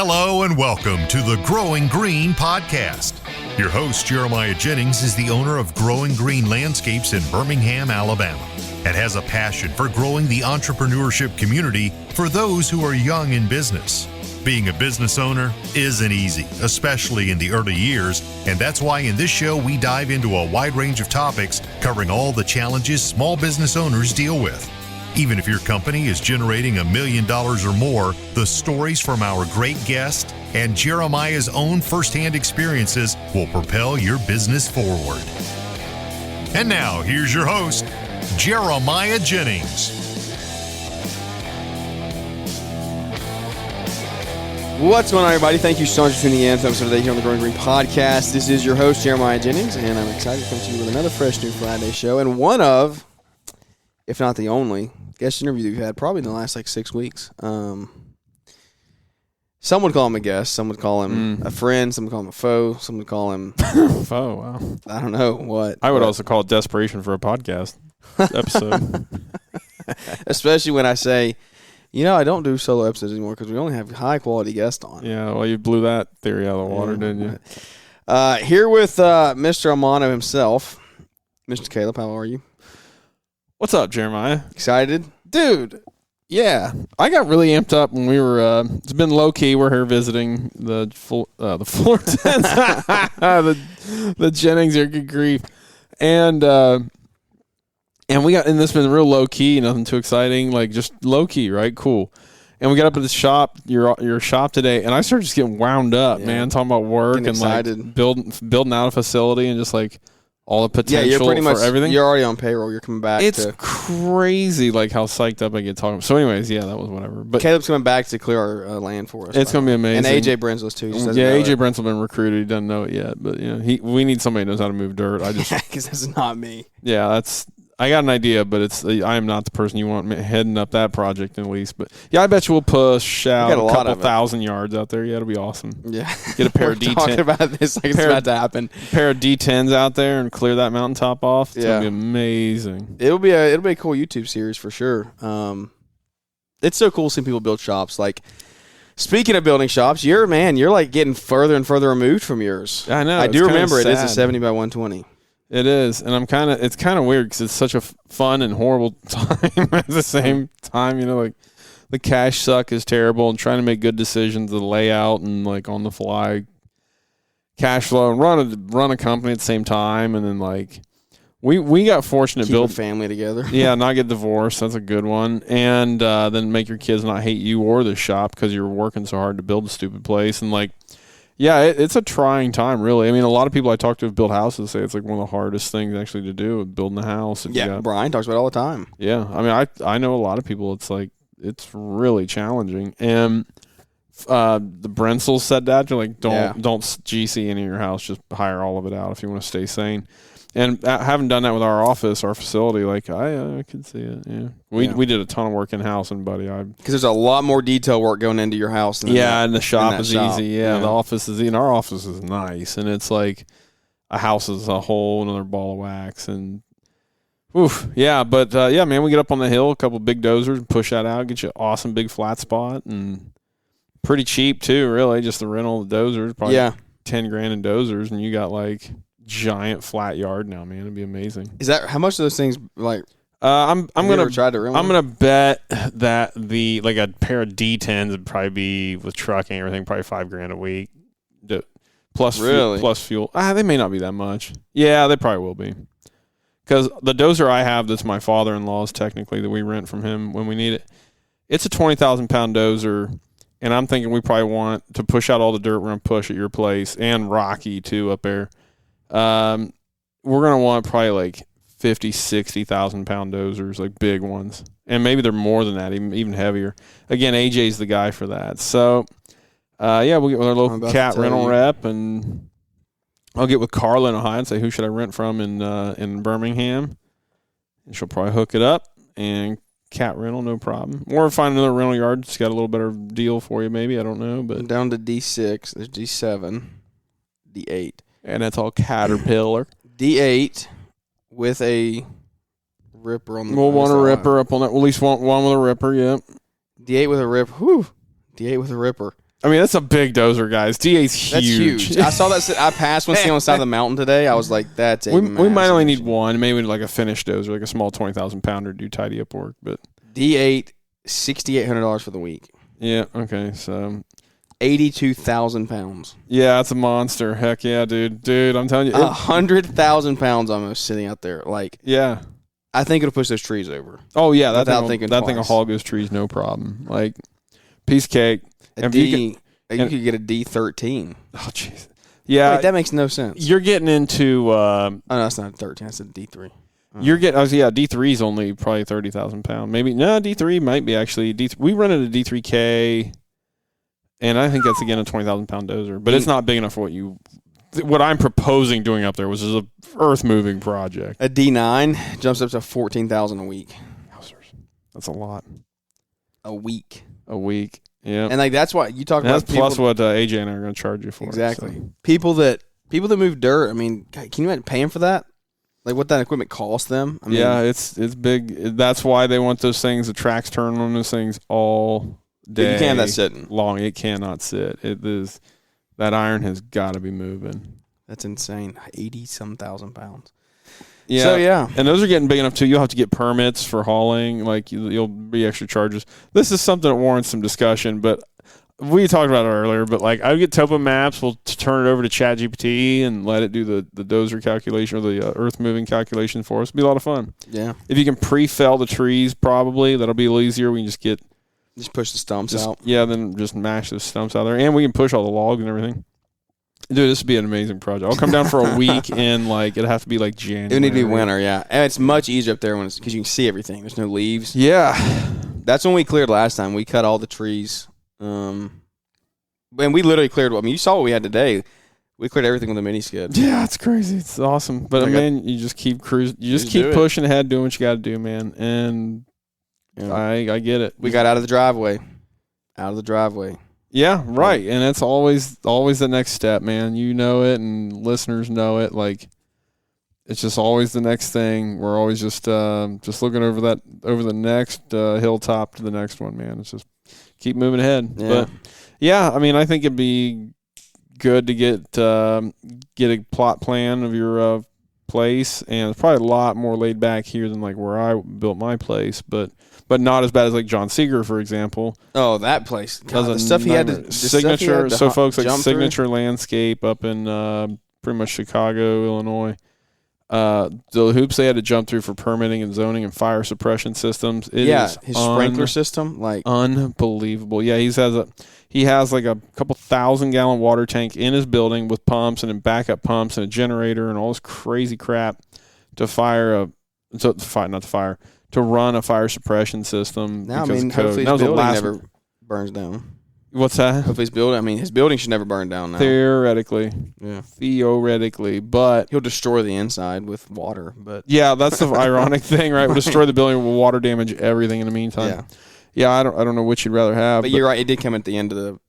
Hello and welcome to the Growing Green podcast. Your host, Jeremiah Jennings, is the owner of Growing Green Landscapes in Birmingham, Alabama, and has a passion for growing the entrepreneurship community for those who are young in business. Being a business owner isn't easy, especially in the early years, and that's why in this show we dive into a wide range of topics covering all the challenges small business owners deal with. Even if your company is generating $1 million or more, the stories from our great guest and Jeremiah's own firsthand experiences will propel your business forward. And now, here's your host, Jeremiah Jennings. What's going on, everybody? Thank you so much for tuning in to episode today here on the Growing Green podcast. This is your host, Jeremiah Jennings, and I'm excited to come to you with another fresh new Friday show, and one of, if not the only, guest interview we've had probably in the last 6 weeks. Some would call him a guest, some would call him a friend, some would call him a foe, some would call him foe. Wow, I don't know what. I would also call it desperation for a podcast episode. Especially when I say, I don't do solo episodes anymore because we only have high quality guests on. Yeah, well, you blew that theory out of the water, didn't you? Here with Mr. Auman himself, Mr. Caleb. How are you? What's up, Jeremiah? Excited? Dude, yeah. I got really amped up when we were, it's been low-key. We're here visiting the floor tents, the Jennings here, good grief. And this has been real low-key, nothing too exciting, just low-key, right? Cool. And we got up at the shop, your shop today, and I started just getting wound up, man, talking about work and excited. Building out a facility and just all the potential you're pretty much, for everything. You're already on payroll. You're coming back. It's crazy, how psyched up I get talking. So, anyways, that was whatever. But Caleb's coming back to clear our land for us. It's going to be amazing. And AJ Brenzel's too. AJ Brenzel been recruited. He doesn't know it yet, but we need somebody who knows how to move dirt. Because that's not me. Yeah, I got an idea, but I am not the person you want heading up that project at least. But I bet you we'll push out a couple thousand yards out there. Yeah, it'll be awesome. Yeah, get a pair of D10s. Talking about this it's about to happen. Pair of D10s out there and clear that mountaintop off. It's gonna be amazing. It'll be a cool YouTube series for sure. It's so cool seeing people build shops. Speaking of building shops, you're getting further and further removed from yours. I know. I do remember it is a 70 by 120. It is, and it's kind of weird because it's such a fun and horrible time at the same time. The cash suck is terrible, and trying to make good decisions, the layout, and on the fly cash flow, and run a company at the same time, and then we got fortunate to build a family together. Yeah, not get divorced. That's a good one, and then make your kids not hate you or the shop because you're working so hard to build a stupid place, and yeah, it's a trying time, really. I mean, a lot of people I talk to have built houses say it's one of the hardest things actually to do, building a house. Brian talks about it all the time. Yeah, I mean, I know a lot of people. It's really challenging, and the Brenzels said that they're don't GC any of your house, just hire all of it out if you want to stay sane. And having done that with our office, our facility, I could see it. Yeah, we did a ton of work in house, and buddy, because there's a lot more detail work going into your house. And the shop is easy. Yeah, the office is easy, and our office is nice, and it's a house is a whole another ball of wax, and oof, yeah. But man, we get up on the hill, a couple big dozers, and push that out, get you an awesome big flat spot, and pretty cheap too, really. Just the rental of the dozers, probably $10,000 in dozers, and you got giant flat yard now, man. It'd be amazing. Is that how much of those things I'm gonna bet that a pair of D10s would probably be with trucking and everything probably $5,000 a week. Plus fuel. They may not be that much. Yeah, they probably will be. Because the dozer I have that's my father-in-law's technically that we rent from him when we need it. It's a 20,000 pound dozer, and I'm thinking we probably want to push out all the dirt we're gonna push at your place and Rocky too up there. We're going to want probably 50, 60,000 pound dozers, big ones. And maybe they're more than that, even heavier. Again, AJ's the guy for that. So, we'll get with our local cat rental rep, and I'll get with Carla in Ohio and say, who should I rent from in Birmingham? And she'll probably hook it up, and cat rental, no problem. Or find another rental yard that's got a little better deal for you, maybe. I don't know. But down to D6, there's D7, D8. And that's all Caterpillar. D8 with a ripper on the We'll want a ripper up on that. We'll at least want one with a ripper, yep. D8 with a ripper. Whew. D8 with a ripper. I mean, that's a big dozer, guys. D8's huge. That's huge. I saw that. I passed one sitting on the side of the mountain today. I was like, that's a we might only need machine. one. Maybe like a finished dozer, like a small 20,000 pounder, do tidy up work. But D8, $6,800 for the week. Yeah, okay. So 82,000 pounds. Yeah, that's a monster. Heck yeah, dude. Dude, I'm telling you. 100,000 pounds almost sitting out there. Like, yeah. I think it'll push those trees over. Oh, yeah. That thing will haul those twice. trees, no problem. Like, piece of cake. You could get a D13. Oh, jeez. Yeah. Wait, that makes no sense. You're getting into. Oh, no, it's not a 13. That's a D3. You're getting. D3 is only probably 30,000 pounds. Maybe. No, D3 might be actually. We rented a D3K, and I think that's, again, a 20,000 pound dozer. But it's not big enough for what I'm proposing doing up there, which is a earth moving project. A D9 jumps up to 14,000 a week. That's a lot. A week. Yeah. And like that's why you talk about that's plus what AJ and I are going to charge you for. Exactly. So. People that move dirt. I mean, can you imagine paying for that? Like what that equipment costs them? I mean, yeah, it's big. That's why they want those things. The tracks turn on those things all day. You can't have that sitting long. It cannot sit. It is. That iron has got to be moving. That's insane. 80-some thousand pounds. Yeah. So, yeah. And those are getting big enough, too. You'll have to get permits for hauling. Like, you'll be extra charges. This is something that warrants some discussion, but we talked about it earlier. But, like, I would get topo maps. We'll turn it over to ChatGPT and let it do the dozer calculation or the earth-moving calculation for us. It'll be a lot of fun. Yeah. If you can pre-fell the trees, probably, that'll be a little easier. We can just push the stumps out. Yeah, then just mash those stumps out there. And we can push all the logs and everything. Dude, this would be an amazing project. I'll come down for a week, and it'd have to be like January. It would need to be winter, yeah. And it's much easier up there because you can see everything. There's no leaves. Yeah. That's when we cleared last time. We cut all the trees. And we literally cleared. I mean, you saw what we had today. We cleared everything with a mini skid. Yeah, it's crazy. It's awesome. But, man, you just keep cruising. You just keep pushing ahead, doing what you got to do, man. And I get it. We got out of the driveway. Yeah, right. And it's always the next step, man. You know it, and listeners know it. Like, it's just always the next thing. We're always just looking over the next hilltop to the next one, man. It's just keep moving ahead. Yeah. But yeah, I mean, I think it'd be good to get a plot plan of your place, and it's probably a lot more laid back here than like where I built my place, but not as bad as like John Seeger, for example. Oh, that place. God, the stuff he had to Signature. So folks like Signature through? Landscape up in pretty much Chicago, Illinois. The hoops they had to jump through for permitting and zoning and fire suppression systems. His sprinkler system, like unbelievable. Yeah, he has like a couple 1,000-gallon water tank in his building with pumps and then backup pumps and a generator and all this crazy crap to run a fire suppression system. Now, I mean, hopefully his building never burns down. What's that? Hopefully his building should never burn down now. Theoretically. Yeah. But he'll destroy the inside with water. But yeah, that's the ironic thing, right? We'll destroy the building, will water damage everything in the meantime. Yeah, I don't know which you'd rather have. But you're right, it did come at the end of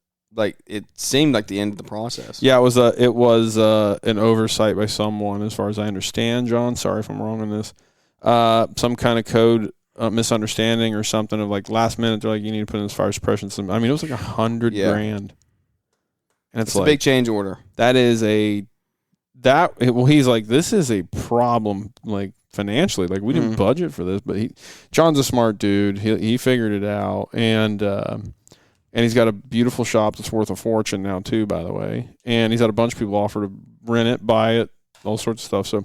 it seemed like the end of the process. Yeah, it was an oversight by someone, as far as I understand, John. Sorry if I'm wrong on this. Some kind of code misunderstanding or something of like last minute they're like, you need to put in this fire suppression system. I mean, it was like $100,000, and it's like a big change order. He's like, this is a problem, like financially, like we didn't budget for this, but John's a smart dude. He figured it out, and he's got a beautiful shop that's worth a fortune now too, by the way. And he's had a bunch of people offer to rent it, buy it, all sorts of stuff. So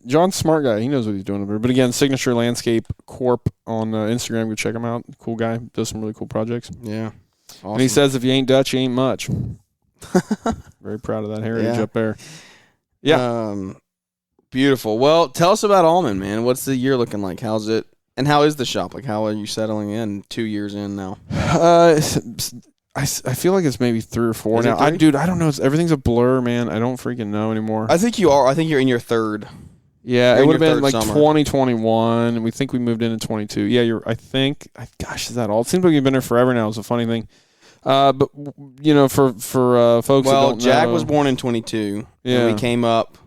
John's a smart guy. He knows what he's doing over there. But again, Signature Landscape Corp on Instagram. Go check him out. Cool guy. Does some really cool projects. Yeah. Awesome. And he says, if you ain't Dutch, you ain't much. Very proud of that heritage up there. Yeah. Beautiful. Well, tell us about Auman, man. What's the year looking like? How's it? And how is the shop? Like, how are you settling in 2 years in now? I feel like it's maybe 3 or 4 now. I don't know. Everything's a blur, man. I don't freaking know anymore. I think you are. I think you're in your third. Yeah, it would have been like summer. 2021. We think we moved in 22. Yeah, gosh, is that all? It seems like you've been there forever now. It's a funny thing. But, you know, for folks that don't know. Well, Jack was born in 22. Yeah. And we came up.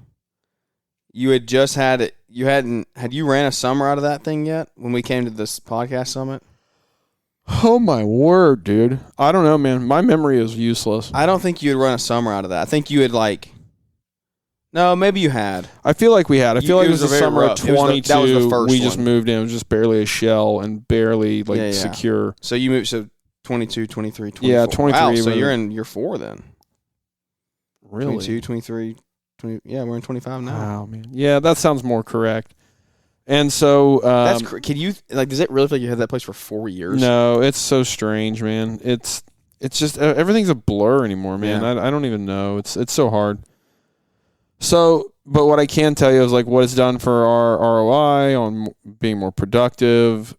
You had just had it. Had you ran a summer out of that thing yet when we came to this podcast summit? Oh, my word, dude. I don't know, man. My memory is useless. I don't think you would run a summer out of that. I think you would no, maybe you had. I feel like we had. I feel like it was the summer of 22. That was the first we just moved in. It was just barely a shell and barely secure. So you moved 22, 23, 24. Yeah, 23. Wow, so you're in year 4 then. Really? 22, 23, 20. Yeah, we're in 25 now. Wow, man. Yeah, that sounds more correct. And so can you does it really feel like you had that place for 4 years? No, it's so strange, man. It's just everything's a blur anymore, man. Yeah. I don't even know. It's so hard. So, but what I can tell you is what it's done for our ROI on being more productive.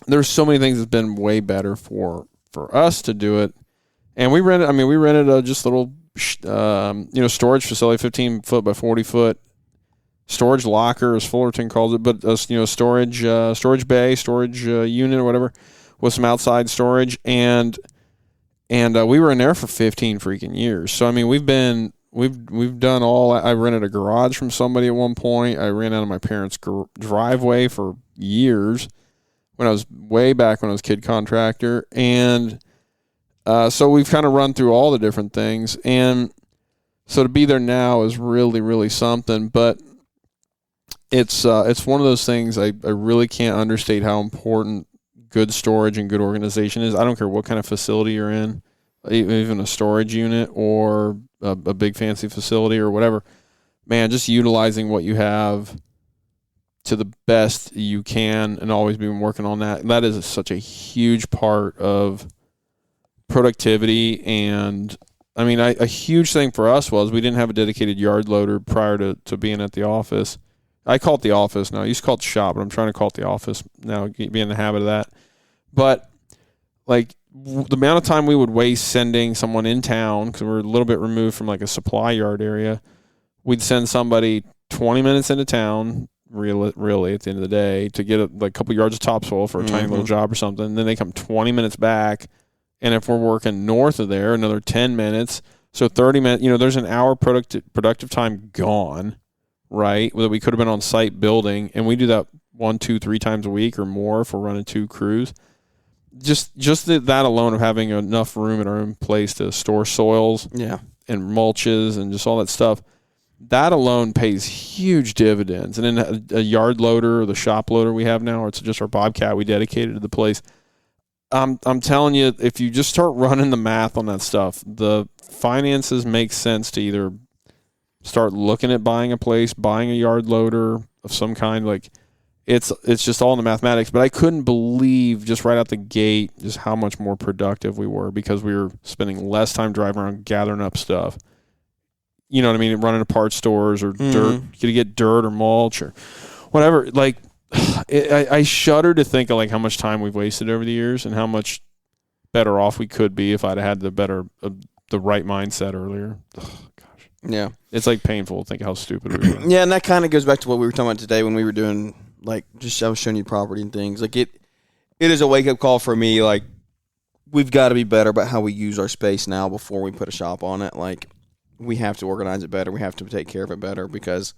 There's so many things that's been way better for us to do it. And we rented a just little storage facility, 15 foot by 40 foot storage locker, as Fullerton calls it, but storage bay, storage unit or whatever, with some outside storage, and we were in there for 15 freaking years. So we've done all. I rented a garage from somebody at one point. I ran out of my parents' driveway for years when I was way back when I was kid contractor, and so we've kind of run through all the different things, and so to be there now is really, really something. But it's one of those things I really can't understate how important good storage and good organization is. I don't care what kind of facility you're in, even a storage unit or a big fancy facility or whatever. Man, just utilizing what you have to the best you can and always been working on that. That is such a huge part of productivity. And a huge thing for us was we didn't have a dedicated yard loader prior to being at the office. I call it the office now. I used to call it the shop, but I'm trying to call it the office now, be in the habit of that. But the amount of time we would waste sending someone in town, because we're a little bit removed from a supply yard area, we'd send somebody 20 minutes into town, really at the end of the day, to get a couple yards of topsoil for a tiny little job or something. And then they come 20 minutes back, and if we're working north of there, another 10 minutes. So 30 minutes, there's an hour productive time gone, right, that we could have been on site building. And we do that 1, 2, 3 times a week or more if we're running 2 crews. Just that alone of having enough room in our own place to store soils and mulches and just all that stuff, that alone pays huge dividends. And then a yard loader or the shop loader we have now, or it's just our Bobcat we dedicated to the place. I'm telling you, if you just start running the math on that stuff, the finances make sense to either start looking at buying a place, buying a yard loader of some kind. It's just all in the mathematics. But I couldn't believe just right out the gate just how much more productive we were, because we were spending less time driving around gathering up stuff. You know what I mean? Running to parts stores or dirt, to get dirt or mulch or whatever. I shudder to think of how much time we've wasted over the years and how much better off we could be if I'd had the right mindset earlier. Oh, gosh. Yeah. It's painful to think how stupid we were. Yeah, and that kind of goes back to what we were talking about today when we were doing I was showing you property and things. It is a wake up call for me. We've got to be better about how we use our space now before we put a shop on it. We have to organize it better. We have to take care of it better, because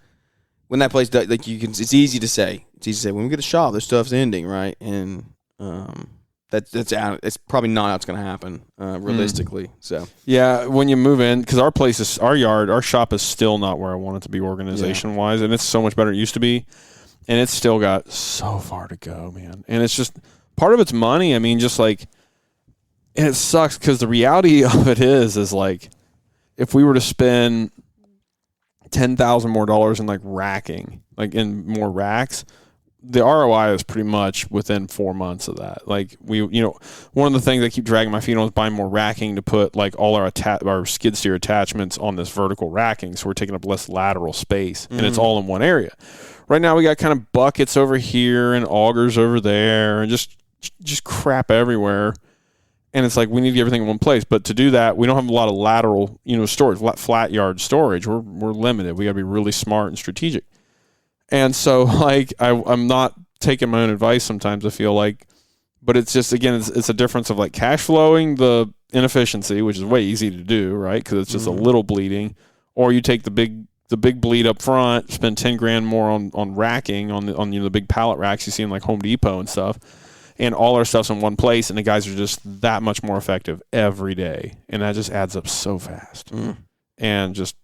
when that place does, it's easy to say. It's easy to say when we get a shop, this stuff's ending, right? And that's out. It's probably not how it's going to happen realistically. So yeah, when you move in, because our shop is still not where I want it to be organization wise, and it's so much better than it used to be, and it's still got so far to go, man. And it's just part of it's money. And it sucks because the reality of it is if we were to spend $10,000 more dollars in racking, in more racks, the ROI is pretty much within 4 months of that. One of the things I keep dragging my feet on is buying more racking to put all our skid steer attachments on this vertical racking, so we're taking up less lateral space, and it's all in one area. Right now we got kind of buckets over here and augers over there and just crap everywhere. And it's we need to get everything in one place. But to do that, we don't have a lot of lateral, storage, flat yard storage. We're limited. We got to be really smart and strategic. And so, I'm not taking my own advice sometimes, I feel but it's just, again, it's a difference of cash flowing the inefficiency, which is way easy to do, right? Because it's just a little bleeding. Or you take the big bleed up front, spend $10,000 more on racking on the big pallet racks you see in Home Depot and stuff. and all our stuff's in one place, and the guys are just that much more effective every day, and that just adds up so fast. And just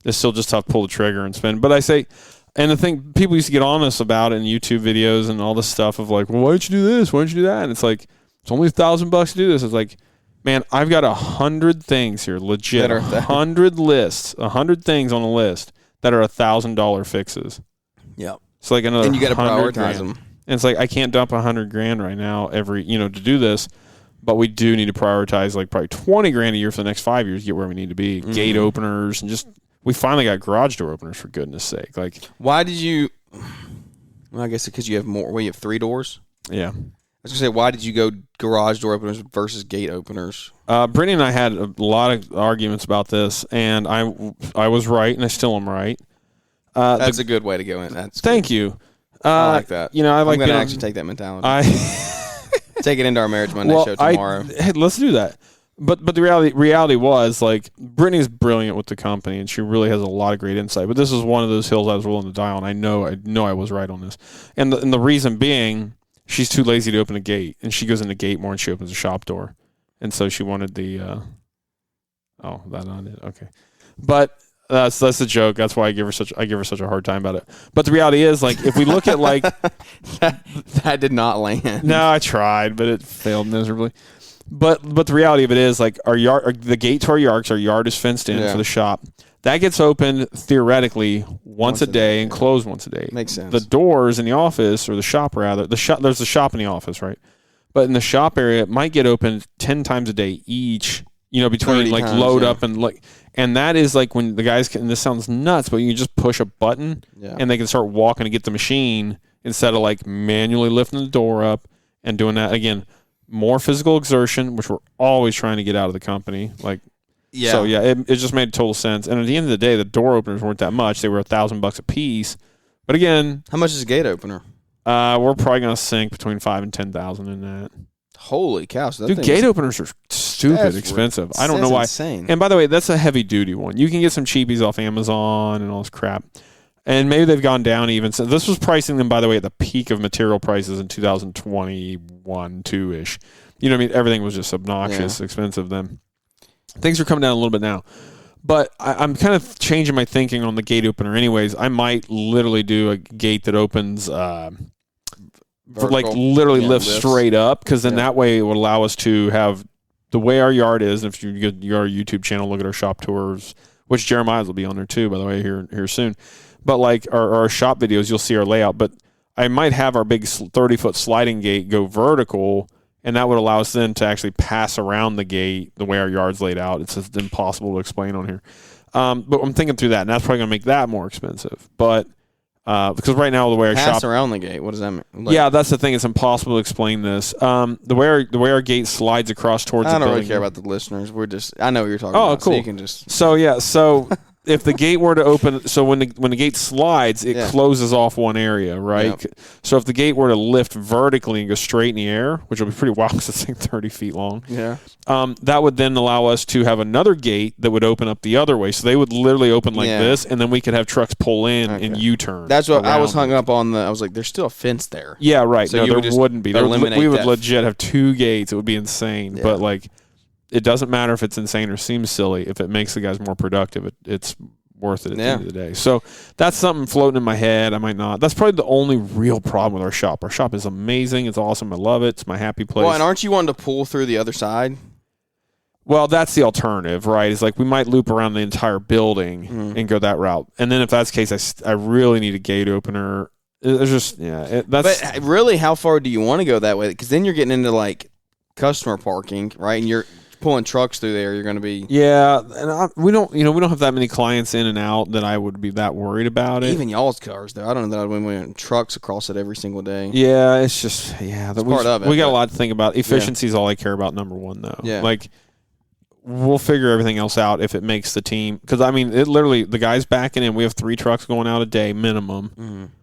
it's still just tough to pull the trigger and spin. But I say, and the thing, people used to get on us about it in YouTube videos and all this stuff of like, well, why don't you do this? Why don't you do that? And it's like, it's only $1,000 to do this. It's like, man, I've got 100 things here, legit, 100 lists, 100 things on the list that are $1,000 fixes. Yep. It's like another. And you got to prioritize grand. them. And it's like, I can't dump $100,000 right now to do this, but we do need to prioritize like probably $20,000 a year for the next 5 years to get where we need to be. Gate openers and just, we finally got garage door openers, for goodness sake. Like, why did you? Well, I guess because you have more. Well, you have 3 doors. Yeah. I was gonna say, why did you go garage door openers versus gate openers? Brittany and I had a lot of arguments about this, and I was right, and I still am right. That's a good way to go in. Thank you. I like that. I like. I'm gonna actually take that mentality. Take it into our Marriage Monday show tomorrow. Hey, let's do that. But the reality was, like, Brittany's brilliant with the company, and she really has a lot of great insight. But this is one of those hills I was willing to die on. I know I was right on this, and the reason being, she's too lazy to open a gate, and she goes in the gate more, and she opens a shop door, and so she wanted the. That on it, okay, but that's a joke. That's why I give her such a hard time about it. But the reality is, like, if we look at like that did not land. No, I tried, but it failed miserably. But the reality of it is, like, the gate to our yard is fenced in for the shop. That gets opened theoretically once a day and closed once a day. Makes sense. The doors in the office, or the shop rather, there's a shop in the office, right? But in the shop area, it might get opened 10 times a day each. Between like load up and like, and that is like when the guys can. And this sounds nuts, but you just push a button and they can start walking to get the machine instead of like manually lifting the door up and doing that again. More physical exertion, which we're always trying to get out of the company. Like, so it just made total sense. And at the end of the day, the door openers weren't that much; they were $1,000 a piece. But again, how much is a gate opener? We're probably gonna sink between $5,000 and $10,000 in that. Holy cow! So dude, gate openers are stupid expensive. I don't know why. Insane. And by the way, that's a heavy duty one. You can get some cheapies off Amazon and all this crap. And maybe they've gone down even. So this was pricing them, by the way, at the peak of material prices in 2021, 2-ish. You know what I mean? Everything was just obnoxious, expensive then. Things are coming down a little bit now. But I'm kind of changing my thinking on the gate opener anyways. I might literally do a gate that opens literally lifts straight up, because then that way it would allow us to have the way our yard is. And if you get our YouTube channel, look at our shop tours, which Jeremiah's will be on there too, by the way, here soon. But like our shop videos, you'll see our layout. But I might have our big 30-foot sliding gate go vertical, and that would allow us then to actually pass around the gate the way our yard's laid out. It's just impossible to explain on here. But I'm thinking through that, and that's probably going to make that more expensive. But because right now the way our pass around the gate, what does that mean? Like, yeah, that's the thing. It's impossible to explain this. The way our gate slides across towards the building. I don't really care about the listeners. I know what you're talking about. Oh, cool. So you can just. So if the gate were to open, so when the gate slides, it closes off one area, right? Yep. So if the gate were to lift vertically and go straight in the air, which would be pretty wild because it's like 30 feet long, that would then allow us to have another gate that would open up the other way. So they would literally open like this, and then we could have trucks pull in and U-turn. That's what I was hung up on. I was like, there's still a fence there. Yeah, right. So no, there wouldn't be. We would legit have 2 gates. It would be insane. Yeah. But like, it doesn't matter if it's insane or seems silly. If it makes the guys more productive, it's worth it at the end of the day. So that's something floating in my head. I might not. That's probably the only real problem with our shop. Our shop is amazing. It's awesome. I love it. It's my happy place. Well, and aren't you wanting to pull through the other side? Well, that's the alternative, right? It's like we might loop around the entire building and go that route. And then if that's the case, I really need a gate opener. It's just, But really, how far do you want to go that way? Because then you're getting into like customer parking, right? And you're pulling trucks through there. You're going to be and we don't have that many clients in and out that I would be that worried about it. Even y'all's cars, though. I don't know that I'd win trucks across it every single day. Yeah, it's just part of it. We got a lot to think about. Efficiency is all I care about. Number one, though. Yeah, like we'll figure everything else out if it makes the team. Because I mean, it literally the guys backing in. We have 3 trucks going out a day minimum.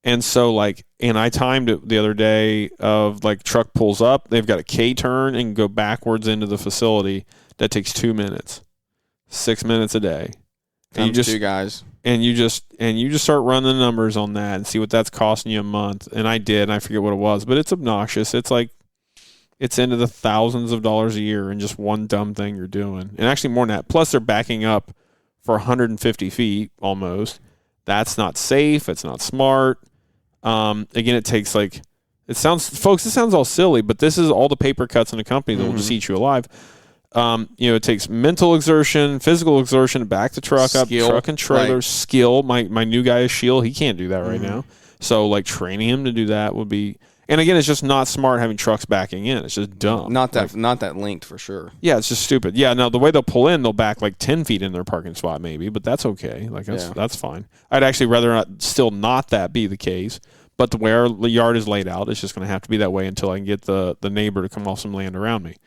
And so, like, and I timed it the other day of, like, truck pulls up, they've got a K-turn and go backwards into the facility. That takes 2 minutes. 6 minutes a day. Times 2 guys. And you just start running the numbers on that and see what that's costing you a month. And I did, and I forget what it was, but it's obnoxious. It's like it's into the thousands of dollars a year in just one dumb thing you're doing. And actually more than that. Plus they're backing up for 150 feet almost. That's not safe. It's not smart. Again, it takes it sounds all silly, but this is all the paper cuts in a company that will just eat you alive. It takes mental exertion, physical exertion to back the truck up, truck and trailer, skill. My new guy is Shield. He can't do that right now. So training him to do that would be, and again, it's just not smart having trucks backing in. It's just dumb. Not that linked for sure. Yeah, it's just stupid. Yeah, now the way they'll pull in, they'll back 10 feet in their parking spot maybe, but that's okay. That's fine. I'd actually rather not that be the case. But the way our yard is laid out, it's just going to have to be that way until I can get the neighbor to come off some land around me.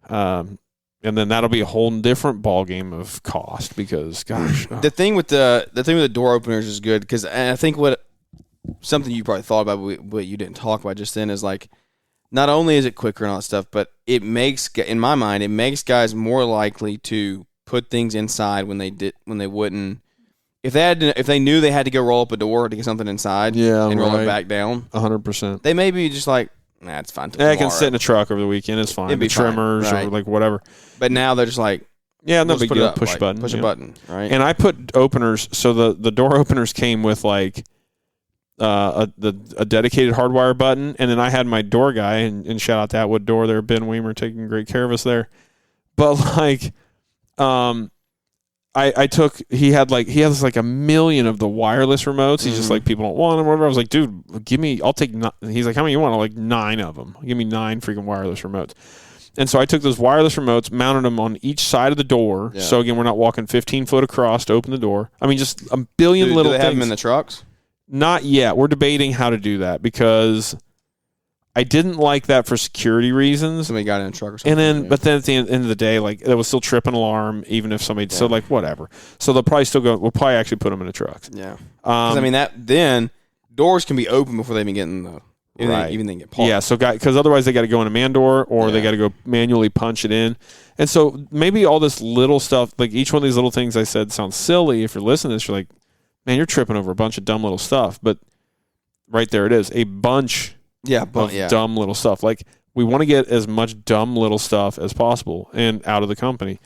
And then that'll be a whole different ballgame of cost because, gosh. The thing with the door openers is good because I think something you probably thought about but you didn't talk about just then is not only is it quicker and all that stuff, but in my mind, it makes guys more likely to put things inside when they wouldn't. If they knew they had to go roll up a door to get something inside and roll it back down, 100%. They may be just nah, it's fine. Yeah, I can sit in a truck over the weekend. It's fine. It'd be trimmers fine, or whatever. But now they're just yeah, no big deal. Push a button. Push a button, right? And I put openers. So the door openers came with a dedicated hardwire button, and then I had my door guy, and shout out to Atwood Door there, Ben Weimer, taking great care of us there. But he has a million of the wireless remotes. He's just people don't want them or whatever. I was like, dude, I'll take he's like, how many you want? I'm like, 9 of them. Give me 9 freaking wireless remotes. And so I took those wireless remotes, mounted them on each side of the door. Yeah. So again, we're not walking 15 foot across to open the door. I mean, just a billion little things. Do they have them in the trucks? Not yet. We're debating how to do that because I didn't like that for security reasons. Somebody got in a truck or something. But then at the end of the day, it was still trip an alarm, even if somebody. Yeah. So whatever. So they'll probably still go. We'll probably actually put them in the trucks. Yeah. Then doors can be open before they even get in the. Even they get parked. Yeah. So because otherwise they got to go in a man door or they got to go manually punch it in. And so maybe all this little stuff, each one of these little things I said sounds silly. If you're listening to this, you're like, man, you're tripping over a bunch of dumb little stuff. But right there it is, a bunch. Dumb little stuff. We want to get as much dumb little stuff as possible and out of the company.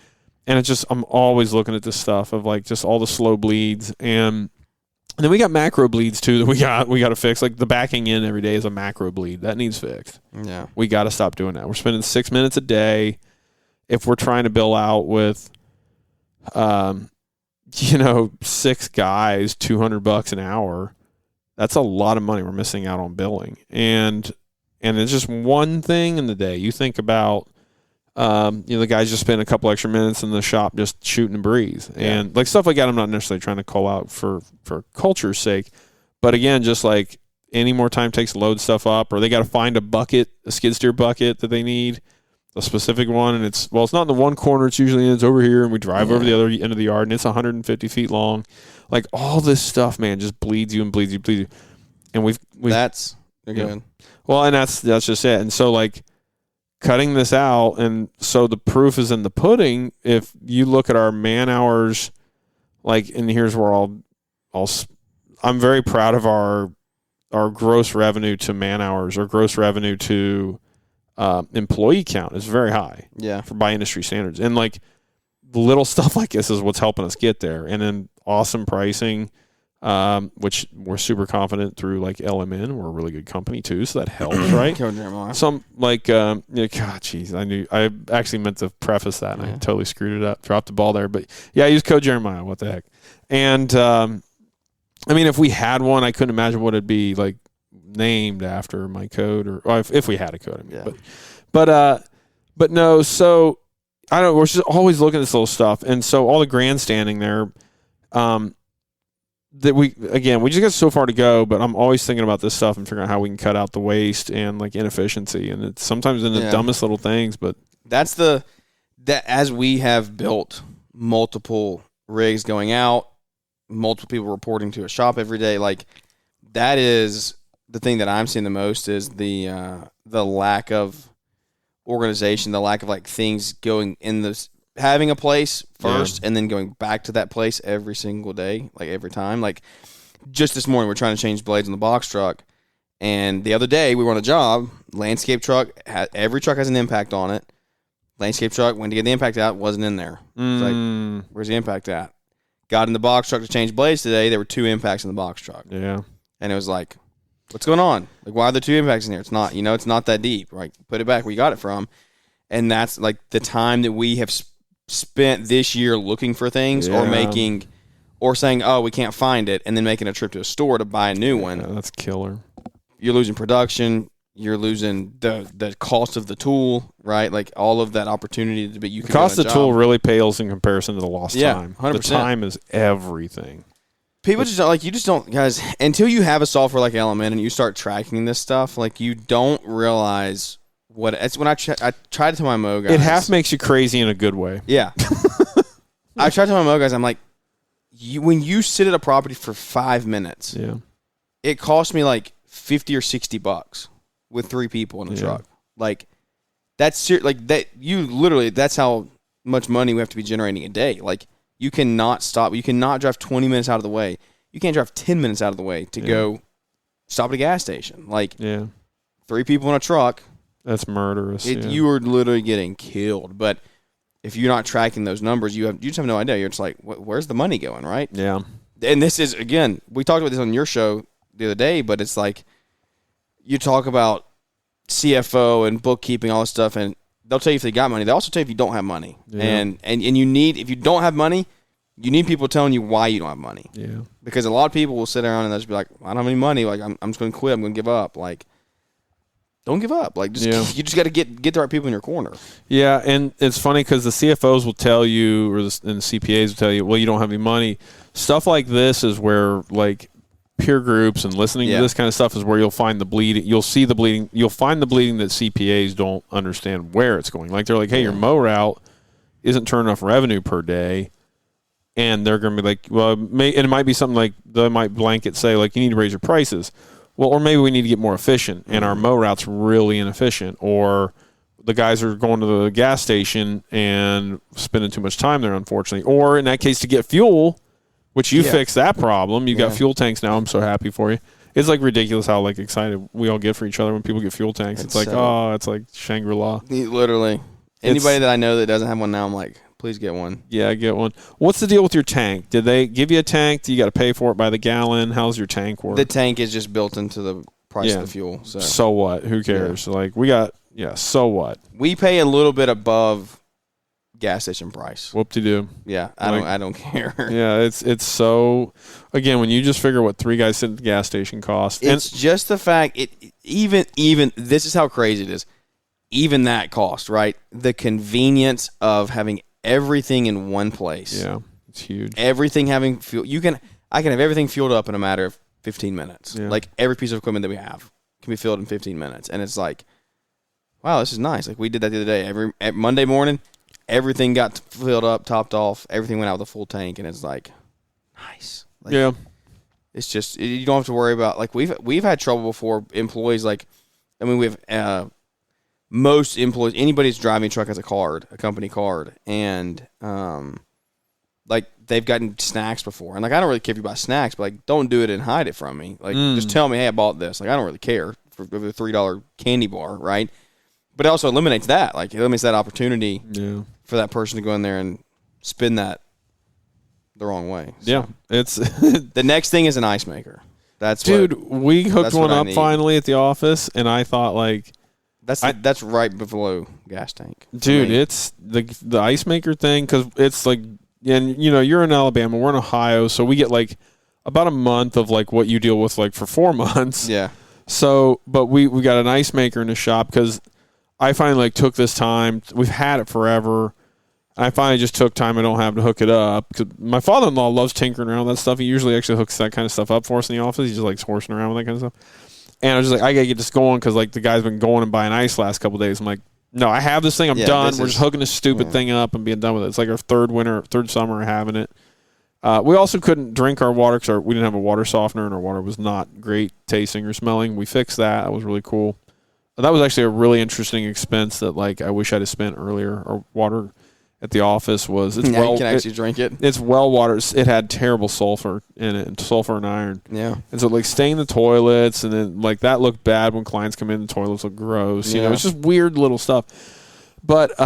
And it's just, I'm always looking at this stuff of just all the slow bleeds. And then we got macro bleeds too that we got to fix. The backing in every day is a macro bleed. That needs fixed. Yeah. We got to stop doing that. We're spending 6 minutes a day. If we're trying to bill out with, 6 guys, $200 an hour, that's a lot of money we're missing out on billing. And it's just one thing in the day. You think about, the guys just spend a couple extra minutes in the shop just shooting a breeze. Yeah. And stuff like that, I'm not necessarily trying to call out for culture's sake. But again, just any more time takes to load stuff up, or they got to find a skid steer bucket that they need, a specific one. And it's not in the one corner. It's over here, and we drive over the other end of the yard, and it's 150 feet long. All this stuff, man, just bleeds you and bleeds you, bleeds you. And we've that's good. Well, and that's just it. And so cutting this out, and so the proof is in the pudding. If you look at our man hours, and here's where I'm very proud of our gross revenue to man hours, or gross revenue to employee count is very high. Yeah, by industry standards. And little stuff like this is what's helping us get there. And then awesome pricing, which we're super confident through LMN. We're a really good company too, so that helps, right? Some God, jeez, I actually meant to preface that, and I totally screwed it up, dropped the ball there. But yeah, I use code Jeremiah. What the heck? And if we had one, I couldn't imagine what it'd be named after my code, or if we had a code. But no. So I don't. We're just always looking at this little stuff, and so all the grandstanding there. That we just got so far to go, but I'm always thinking about this stuff and figuring out how we can cut out the waste and inefficiency, and it's sometimes in the dumbest little things. But that's that as we have built multiple rigs going out, multiple people reporting to a shop every day, that is the thing that I'm seeing the most is the lack of organization, the lack of things going in this having a place first and then going back to that place every single day, like every time. Like just this morning, we're trying to change blades on the box truck. And the other day, we were on a job. Landscape truck, every truck has an impact on it. Landscape truck, went to get the impact out, wasn't in there. It's like, where's the impact at? Got in the box truck to change blades today. There were 2 impacts in the box truck. Yeah. And it was like, what's going on? Like, why are there 2 impacts in there? It's not, it's not that deep. Right? Put it back where you got it from. And that's like the time that we have spent this year looking for things or saying, oh, we can't find it, and then making a trip to a store to buy a new one. That's killer. You're losing production. You're losing the cost of the tool, right? Like all of that opportunity to be. The cost of the tool really pales in comparison to the lost time. 100%. The time is everything. People just don't, you just don't, guys, until you have a software like Element and you start tracking this stuff, like you don't realize what it's when I tried to tell my Mo guys. It half makes you crazy in a good way. Yeah. I tried to tell my Mo guys, I'm like, when you sit at a property for 5 minutes, it cost me like $50 or $60 with 3 people in a truck. Like that's that's how much money we have to be generating a day. Like you cannot stop. You cannot drive 20 minutes out of the way. You can't drive 10 minutes out of the way to go stop at a gas station. Like 3 people in a truck. That's murderous. You are literally getting killed. But if you're not tracking those numbers, you just have no idea. You're just like, where's the money going, right? Yeah. And this is, again, we talked about this on your show the other day, but it's like you talk about CFO and bookkeeping, all this stuff, and they'll tell you if they got money. They also tell you if you don't have money. Yeah. And you need, if you don't have money, you need people telling you why you don't have money. Yeah. Because a lot of people will sit around and they'll just be like, I don't have any money. Like, I'm just going to quit. I'm going to give up. Like, don't give up. Like, you just got to get the right people in your corner. Yeah, and it's funny because the CFOs will tell you, and the CPAs will tell you, well, you don't have any money. Stuff like this is where, like, peer groups and listening to this kind of stuff is where you'll find the bleeding. You'll see the bleeding. You'll find the bleeding that CPAs don't understand where it's going. Like, they're like, hey, your mow route isn't turning enough revenue per day. And they're going to be like, well, and it might be something like they might blanket say, like, you need to raise your prices. Well, or maybe we need to get more efficient, and our mow route's really inefficient. Or the guys are going to the gas station and spending too much time there, unfortunately. Or in that case, to get fuel, which you fixed that problem. You got fuel tanks now. I'm so happy for you. It's like ridiculous how like excited we all get for each other when people get fuel tanks. It's like, it's like Shangri-La. Literally. Anybody that I know that doesn't have one now, I'm like, please get one. Yeah, get one. What's the deal with your tank? Did they give you a tank? Do you got to pay for it by the gallon? How's your tank work? The tank is just built into the price of the fuel. So what? Who cares? Yeah. Like so what? We pay a little bit above gas station price. Whoop-de-doo. Yeah, I don't care. Yeah, it's so, again, when you just figure what 3 guys sit at the gas station cost. It's just the fact, even this is how crazy it is. Even that cost, right? The convenience of having everything in one place. Yeah, it's huge. Everything having fuel. I can have everything fueled up in a matter of 15 minutes. Yeah. Like every piece of equipment that we have can be filled in 15 minutes. And it's like, wow, this is nice. Like we did that the other day. Every Monday morning, everything got filled up, topped off. Everything went out with a full tank. And it's like, nice. Like, yeah. It's just, you don't have to worry about, like we've had trouble before. Employees we have, most employees, anybody that's driving a truck has a company card, and like they've gotten snacks before, and like I don't really care if you buy snacks, but like don't do it and hide it from me. Like just tell me, hey, I bought this. Like I don't really care for the $3 candy bar, right? But it also eliminates that, like it eliminates that opportunity for that person to go in there and spin that the wrong way. So. Yeah, it's the next thing is an ice maker. We hooked one up finally at the office, and I thought like. That's right below gas tank. Dude, it's the ice maker thing because it's like, and you're in Alabama, we're in Ohio, so we get like about a month of like what you deal with like for 4 months. Yeah. So, but we got an ice maker in the shop because I finally like took this time. We've had it forever. I finally just took time I don't have to hook it up because my father-in-law loves tinkering around with that stuff. He usually actually hooks that kind of stuff up for us in the office. He just likes horsing around with that kind of stuff. And I was just like, I got to get this going because, like, the guy's been going and buying ice last couple of days. I'm like, no, I have this thing. I'm done. We're just hooking this stupid thing up and being done with it. It's like our third summer having it. We also couldn't drink our water because we didn't have a water softener and our water was not great tasting or smelling. We fixed that. That was really cool. That was actually a really interesting expense that, like, I wish I'd have spent earlier. Our water, at the office was you can actually drink it. It's well watered. It had terrible sulfur in it, sulfur and iron. Yeah. And so like stained the toilets, and then like that looked bad when clients come in. The toilets look gross. You know, it's just weird little stuff. But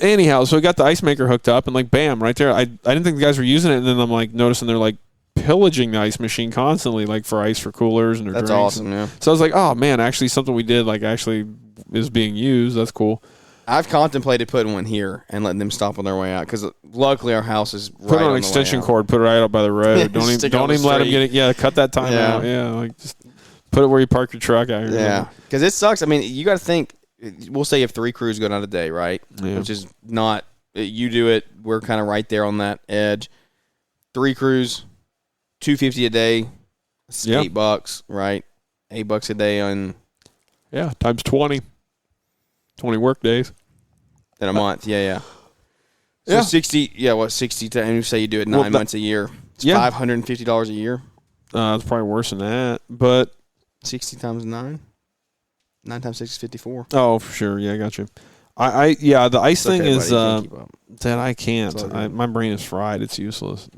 anyhow, so we got the ice maker hooked up, and like bam, right there. I didn't think the guys were using it, and then I'm like noticing they're like pillaging the ice machine constantly, like for ice for coolers and their drinks. That's awesome. Yeah. So I was like, oh man, actually something we did like actually is being used. That's cool. I've contemplated putting one here and letting them stop on their way out because luckily our house is right put it on an extension cord, put it right out by the road. Don't even let them get it. Yeah, cut that time out. Yeah, like just put it where you park your truck out here. Yeah, because it sucks. I mean, you got to think. We'll say you have 3 crews going out a day, right? Yeah. Which is not you do it. We're kind of right there on that edge. 3 crews, $250 a day. That's $8, right? $8 a day on. Yeah, times 20. 20 work days. In a month, yeah. So 60, 60 times, and you say you do it 9 months a year. It's $550 a year. It's probably worse than that, but. 60 times 9? 9 times 6 is 54. Oh, for sure. Yeah, I got you. The ice thing is that I can't. My brain is fried. It's useless.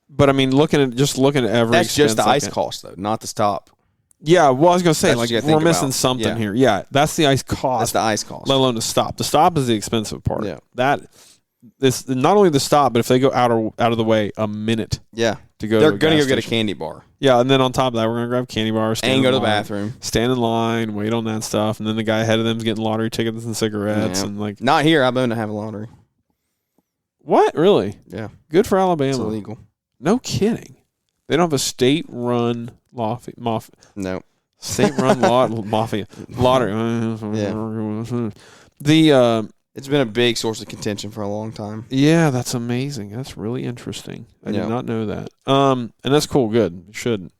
But I mean, looking at every. That's just the ice cost, though, not the stop. Yeah, well, I was going to say, like, we're missing something here. Yeah, that's the ice cost. That's the ice cost. Let alone the stop. The stop is the expensive part. Yeah. This not only the stop, but if they go out of the way a minute. Yeah. To go They're going to go get a candy bar. Yeah, and then on top of that, we're going to grab candy bars. And go to the bathroom. Stand in line, wait on that stuff, and then the guy ahead of them is getting lottery tickets and cigarettes. Yeah. And like. Not here. I'm going to have a lottery. What? Really? Yeah. Good for Alabama. It's illegal. No kidding. They don't have a state-run mafia. No. State-run mafia lottery. Yeah. It's been a big source of contention for a long time. Yeah, that's amazing. That's really interesting. I did not know that. And that's cool. Good. It should, in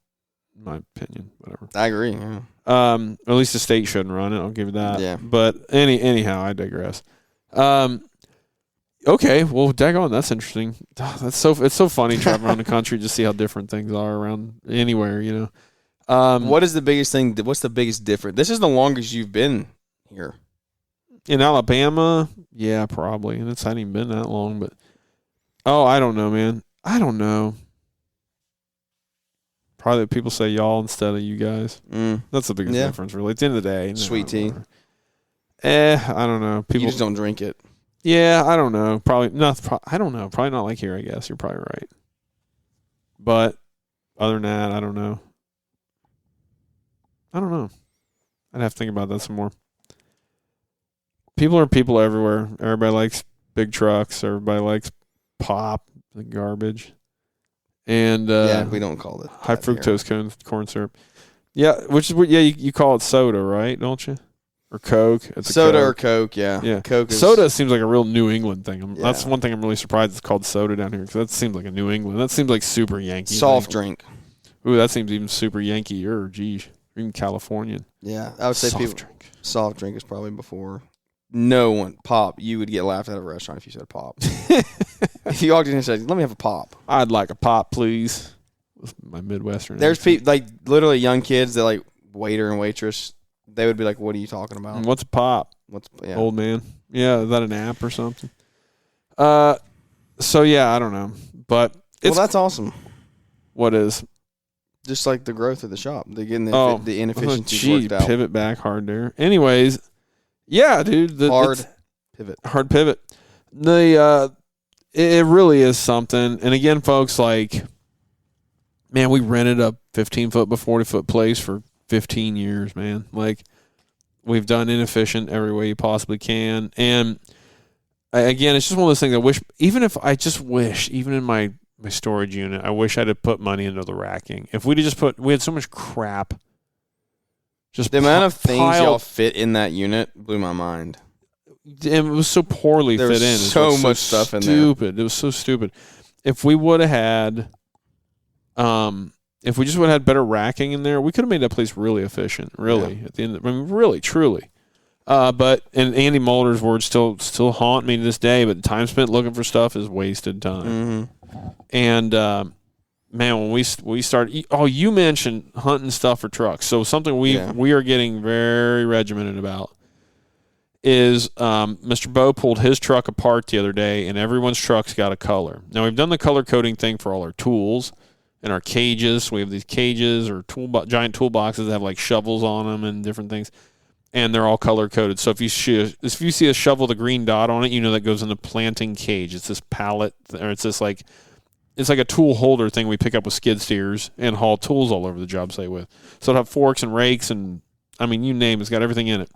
my opinion. Whatever. I agree. Yeah. At least the state shouldn't run it. I'll give you that. Yeah. But anyhow, I digress. Okay. Well, daggone, that's interesting. It's so funny traveling around the country to see how different things are around anywhere. You know. What is the biggest thing? What's the biggest difference? This is the longest you've been here. In Alabama, yeah, probably. And it hasn't even been that long, but I don't know, man. I don't know. Probably people say y'all instead of you guys. That's the biggest difference, really. At the end of the day. Sweet tea. I don't know. People you just don't drink it. Yeah, I don't know. Probably not. I don't know. Probably not like here, I guess. You're probably right. But other than that, I don't know. I'd have to think about that some more. People are people everywhere. Everybody likes big trucks. Everybody likes pop, the garbage. And we don't call it high fructose corn syrup. Yeah, which is you call it soda, right? Don't you? Or Coke. It's soda or Coke, yeah. Coke. Soda seems like a real New England thing. That's one thing I'm really surprised it's called soda down here because that seems like a New England. That seems like super Yankee. Soft drink. Ooh, that seems even super Yankee or geez, even Californian. Yeah, I would say drink. Soft drink is probably before. No one. Pop. You would get laughed at a restaurant if you said pop. If you walked in and said, let me have a pop. I'd like a pop, please. With my Midwestern. There's people, like, literally young kids that, like, waiter and waitress, they would be like, what are you talking about? What's a pop? Old man. Yeah, is that an app or something? So, yeah, I don't know. But that's awesome. What is? Just like the growth of the shop. They're getting the inefficiencies worked out. Pivot back hard there. Anyways. Yeah, dude. Hard pivot. It really is something. And again, folks, like, man, we rented a 15-foot by 40-foot place for 15 years, man. Like, we've done inefficient every way you possibly can. And, again, it's just one of those things I wish, even in my storage unit, I wish I'd have put money into the racking. If we'd have just we had so much crap. Just the amount of things y'all fit in that unit blew my mind. And it was so poorly fit in. So much stuff in there. Stupid. It was so stupid. If we would have had, if we just would have had better racking in there, we could have made that place really efficient. Really, at the end. Really, truly. But and Andy Mulder's words still haunt me to this day. But the time spent looking for stuff is wasted time. Mm-hmm. And man, when we started, you mentioned hunting stuff for trucks. So something we are getting very regimented about is Mr. Bo pulled his truck apart the other day, and everyone's truck's got a color. Now, we've done the color coding thing for all our tools and our cages. We have these cages or giant toolboxes that have like shovels on them and different things, and they're all color coded. So if you see a shovel with a green dot on it, you know that goes in the planting cage. It's this pallet, or it's like a tool holder thing we pick up with skid steers and haul tools all over the job site with. So it'll have forks and rakes and, I mean, you name it, it's got everything in it.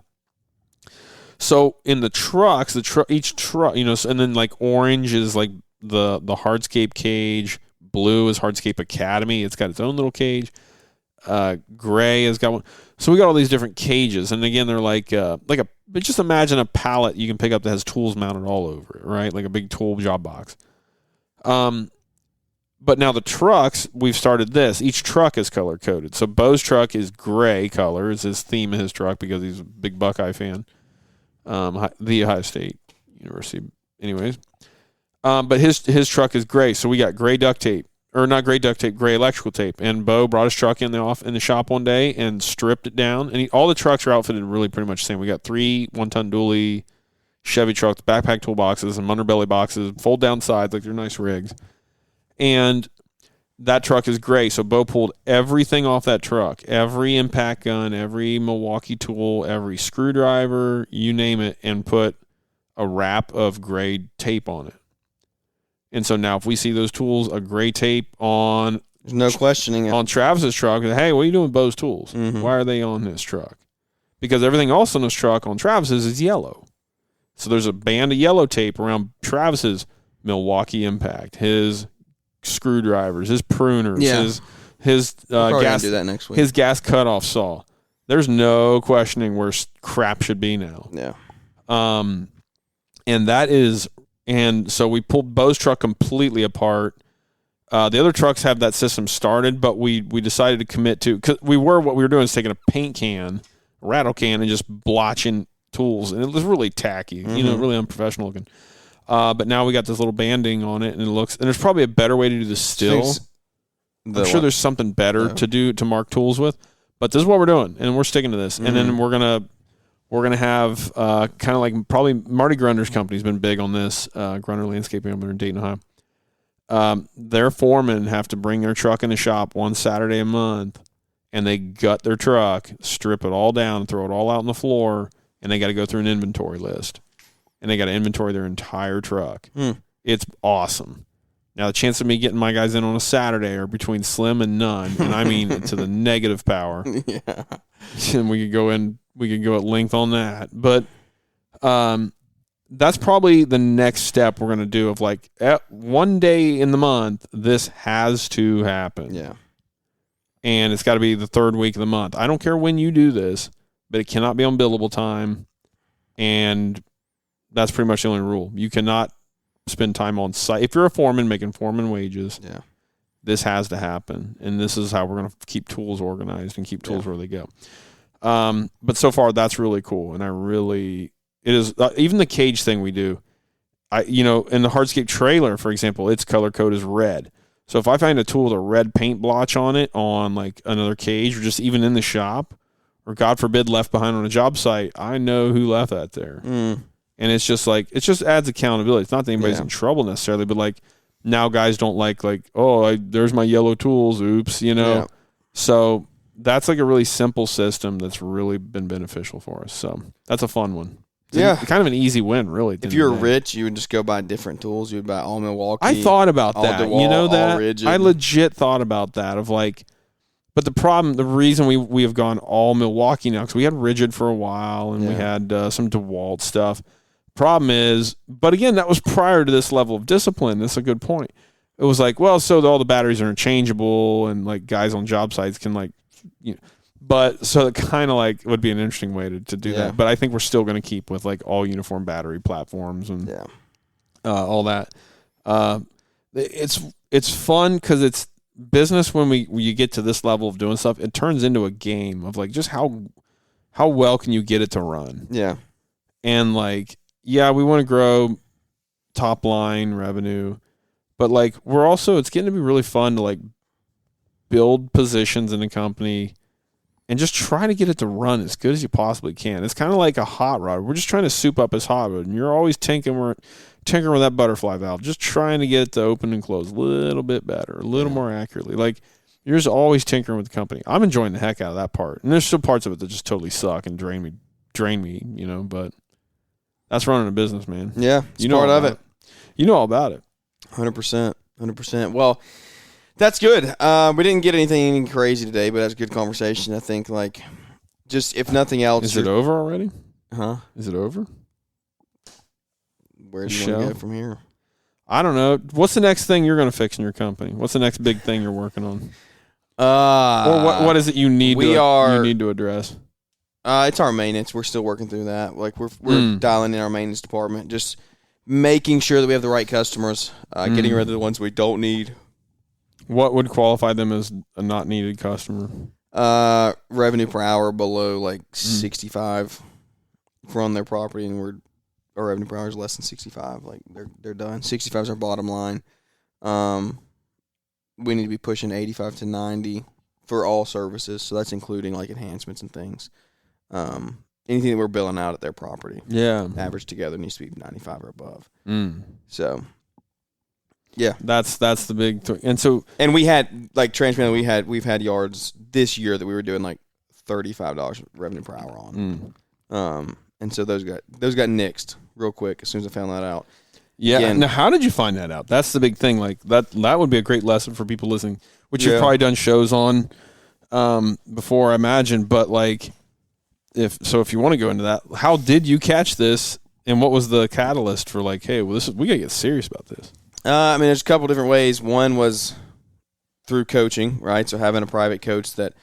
So in the trucks, each truck, you know, and then like orange is like the hardscape cage, blue is Hardscape Academy. It's got its own little cage. Gray has got one. So we got all these different cages, and again, they're like just imagine a pallet you can pick up that has tools mounted all over it, right? Like a big tool job box. But now the trucks, we've started this. Each truck is color coded. So Bo's truck is gray color. It's his theme of his truck because he's a big Buckeye fan. The Ohio State University, anyways. But his truck is gray, so we got gray duct tape, or not gray duct tape, gray electrical tape. And Bo brought his truck in the shop one day and stripped it down. And all the trucks are outfitted really pretty much the same. We got 3 1-ton dually Chevy trucks, backpack toolboxes, and underbelly boxes, fold down sides like they're nice rigs. And that truck is gray, so Bo pulled everything off that truck, every impact gun, every Milwaukee tool, every screwdriver, you name it, and put a wrap of gray tape on it. And so now if we see those tools, a gray tape on... There's no questioning it. On Travis's truck, hey, what are you doing with Bo's tools? Mm-hmm. Why are they on this truck? Because everything else on this truck on Travis's is yellow. So there's a band of yellow tape around Travis's Milwaukee Impact, his screwdrivers, his pruners, his gas, do that next week. His gas cutoff saw. There's no questioning where crap should be now. Yeah. And so we pulled Bo's truck completely apart. The other trucks have that system started, but we decided to commit to, because what we were doing is taking a paint can, a rattle can, and just blotching tools, and it was really tacky, really unprofessional looking. But now we got this little banding on it, and and there's probably a better way to do this still. I'm sure there's something better to mark tools with, but this is what we're doing, and we're sticking to this. Mm-hmm. And then we're gonna have kind of like probably Marty Grunder's company's been big on this. Grunder Landscaping over in Dayton, Ohio. Their foremen have to bring their truck in the shop one Saturday a month, and they gut their truck, strip it all down, throw it all out on the floor, and they got to go through an inventory list. And they got to inventory their entire truck. It's awesome. Now, the chance of me getting my guys in on a Saturday are between slim and none, and I mean to the negative power. Yeah. And we could go at length on that. But that's probably the next step we're going to do of like one day in the month, this has to happen. Yeah. And it's got to be the third week of the month. I don't care when you do this, but it cannot be on billable time. And that's pretty much the only rule. You cannot spend time on site. If you're a foreman making foreman wages, this has to happen. And this is how we're going to keep tools organized and keep tools where they go. But so far, that's really cool. And it is, even the cage thing we do, in the hardscape trailer, for example, its color code is red. So if I find a tool with a red paint blotch on it on like another cage or just even in the shop, or God forbid left behind on a job site, I know who left that there. And it's just like, it just adds accountability. It's not that anybody's in trouble necessarily, but like now guys don't like, there's my yellow tools. Oops, Yeah. So that's like a really simple system that's really been beneficial for us. So that's a fun one. It's kind of an easy win, really. If you were rich, you would just go buy different tools. You would buy all Milwaukee. I thought about that. DeWalt, that? I legit thought about that of like, but the reason we have gone all Milwaukee now, because we had Rigid for a while and we had some DeWalt stuff. Problem is, but again, that was prior to this level of discipline. That's a good point. It was like, well, so all the batteries are interchangeable and like guys on job sites can but so it kind of like would be an interesting way to do that. But I think we're still going to keep with like all uniform battery platforms and all that. It's fun because it's business when you get to this level of doing stuff. It turns into a game of like just how well can you get it to run. Yeah. And like, we want to grow top line revenue, but like it's getting to be really fun to like build positions in a company and just try to get it to run as good as you possibly can. It's kind of like a hot rod. We're just trying to soup up his hot rod, and you're always tinkering with that butterfly valve, just trying to get it to open and close a little bit better, a little more accurately. Like, you're just always tinkering with the company. I'm enjoying the heck out of that part. And there's still parts of it that just totally suck and drain me, but that's running a business, man. Yeah, it's part of it. You know all about it. 100%. Well, that's good. We didn't get anything crazy today, but that's a good conversation. I think, like, just if nothing else. Is it over already? Huh? Is it over? Where do you want to go from here? I don't know. What's the next thing you're going to fix in your company? What's the next big thing you're working on? Or what is it you need to address? It's our maintenance. We're still working through that. Like, we're dialing in our maintenance department, just making sure that we have the right customers, getting rid of the ones we don't need. What would qualify them as a not needed customer? Revenue per hour below like 65 from their property, and our revenue per hour is less than 65. Like, they're done. 65 is our bottom line. We need to be pushing 85 to 90 for all services, so that's including like enhancements and things. Anything that we're billing out at their property, average together needs to be 95 or above. So, yeah, that's the big thing. And we had, like, transparently, we've had yards this year that we were doing like $35 revenue per hour on. And so those got nixed real quick as soon as I found that out. Yeah. Again, now, how did you find that out? That's the big thing. Like, that would be a great lesson for people listening, which you've probably done shows on before, I imagine. But, like, if you want to go into that, how did you catch this, and what was the catalyst for, like, hey, well, we got to get serious about this? I mean, there's a couple different ways. One was through coaching, right? So having a private coach that I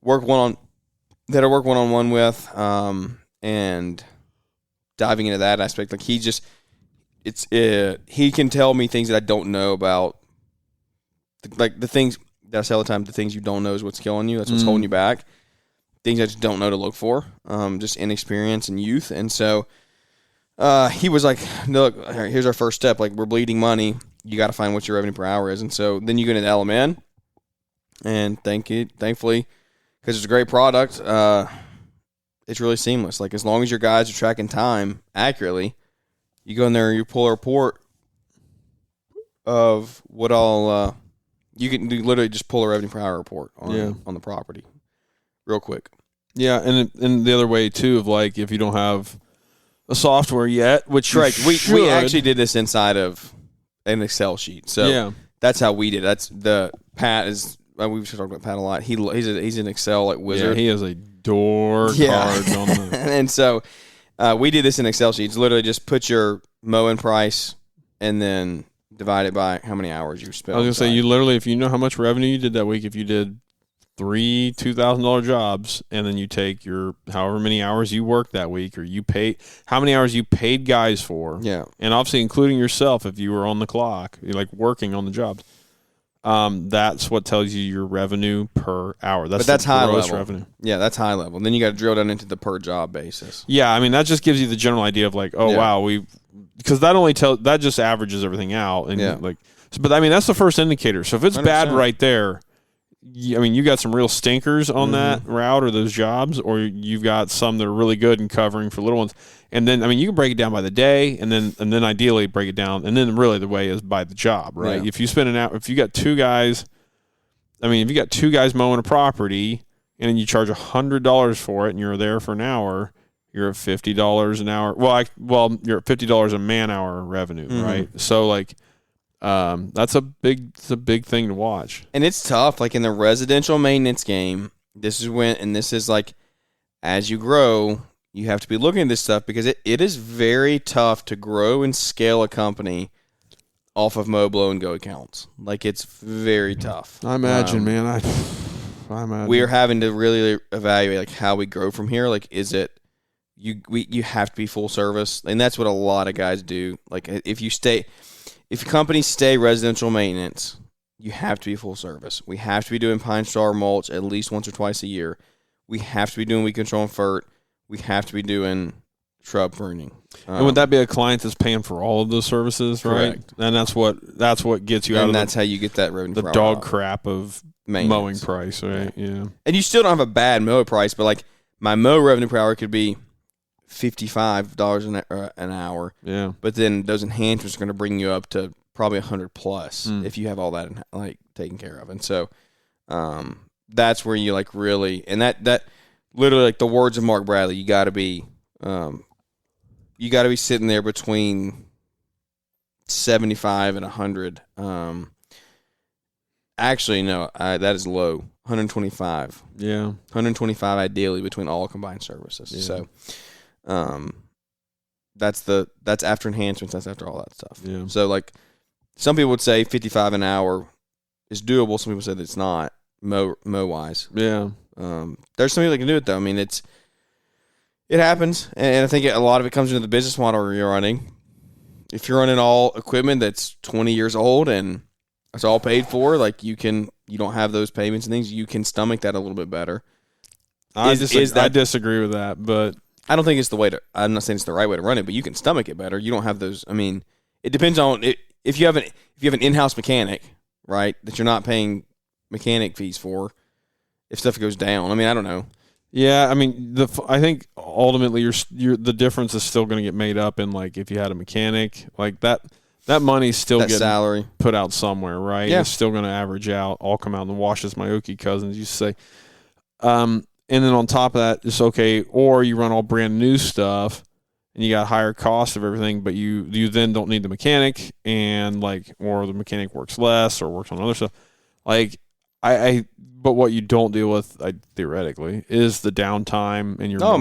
work one-on-one with, and diving into that aspect. Like, he can tell me things that I don't know about. Like, the things that I say all the time, the things you don't know is what's killing you. That's what's holding you back. Things I just don't know to look for, just inexperience and youth. And so he was like, look, here's our first step. Like, we're bleeding money. You got to find what your revenue per hour is. And so then you go into LMN, and thankfully, because it's a great product, it's really seamless. Like, as long as your guys are tracking time accurately, you go in there and you pull a report of what all you can do. Literally just pull a revenue per hour report on the property real quick. Yeah, and the other way too of, like, if you don't have a software yet, which we actually did this inside of an Excel sheet. So that's how we did it. Pat is. We've talked about Pat a lot. He's an Excel like wizard. Yeah, he is a dork hard on the. And so we did this in Excel sheets. Literally, just put your mowing price and then divide it by how many hours you spent. I was gonna say, you literally, if you know how much revenue you did that week, if you did 3 $2,000 jobs, and then you take your however many hours you worked that week, or you pay how many hours you paid guys for, and obviously including yourself if you were on the clock, you're like working on the jobs. That's what tells you your revenue per hour. That's high level revenue. Yeah, that's high level. And then you got to drill down into the per job basis. Yeah, I mean, that just gives you the general idea of, like, wow, because that just averages everything out, and but I mean, that's the first indicator. So if it's 100%. Bad right there, I mean, you got some real stinkers on that route or those jobs, or you've got some that are really good in covering for little ones. And then, I mean, you can break it down by the day, and then ideally break it down, and then really the way is by the job, right? Yeah. If you spend if you got two guys, mowing a property, and then you charge $100 for it, and you're there for an hour, you're at $50 an hour. Well, you're at $50 a man hour revenue, right? So, like, that's a big thing to watch. And it's tough. Like, in the residential maintenance game, this is like, as you grow, you have to be looking at this stuff, because it is very tough to grow and scale a company off of mow, blow, and go accounts. Like, it's very tough. I imagine, man. I imagine. We are having to really evaluate, like, how we grow from here. Like, is it you have to be full service, and that's what a lot of guys do. Like, if companies stay residential maintenance, you have to be full service. We have to be doing Pine Star mulch at least once or twice a year. We have to be doing weed control and fert. We have to be doing shrub pruning. And would that be a client that's paying for all of those services, right? Correct. And that's what gets you out of and that's how you get that revenue. The dog crap of maintenance. Mowing price, right? Yeah. And you still don't have a bad mow price, but like my mow revenue per hour could be $55 an hour. Yeah. But then those enhancements are going to bring you up to probably 100 plus if you have all that like taken care of. And so that's where you like really, and that literally like the words of Mark Bradley, you got to be sitting there between 75 and 100. Actually, no, that is low. 125. Yeah. 125 ideally between all combined services. Yeah. So that's after enhancements, that's after all that stuff. Yeah. So like some people would say 55 an hour is doable. Some people say that it's not mow wise. Yeah. There's some people that can do it though. I mean, it happens, and I think a lot of it comes into the business model you're running. If you're running all equipment that's 20 years old and it's all paid for, like you don't have those payments and things, you can stomach that a little bit better. I disagree with that, but I don't think it's the way to. I'm not saying it's the right way to run it, but you can stomach it better. You don't have those. I mean, it depends on it. If you have an in-house mechanic, right, that you're not paying mechanic fees for, if stuff goes down. I mean, I don't know. Yeah, I mean, I think ultimately the difference is still going to get made up in like if you had a mechanic like that. That money's still getting salary put out somewhere, right? Yeah. It's still going to average out, all come out in the wash, as my Okie cousins used to say. And then on top of that, it's okay, or you run all brand new stuff and you got higher cost of everything, but you then don't need the mechanic and like, or the mechanic works less or works on other stuff. Like but what you don't deal with, theoretically, is the downtime, and you're more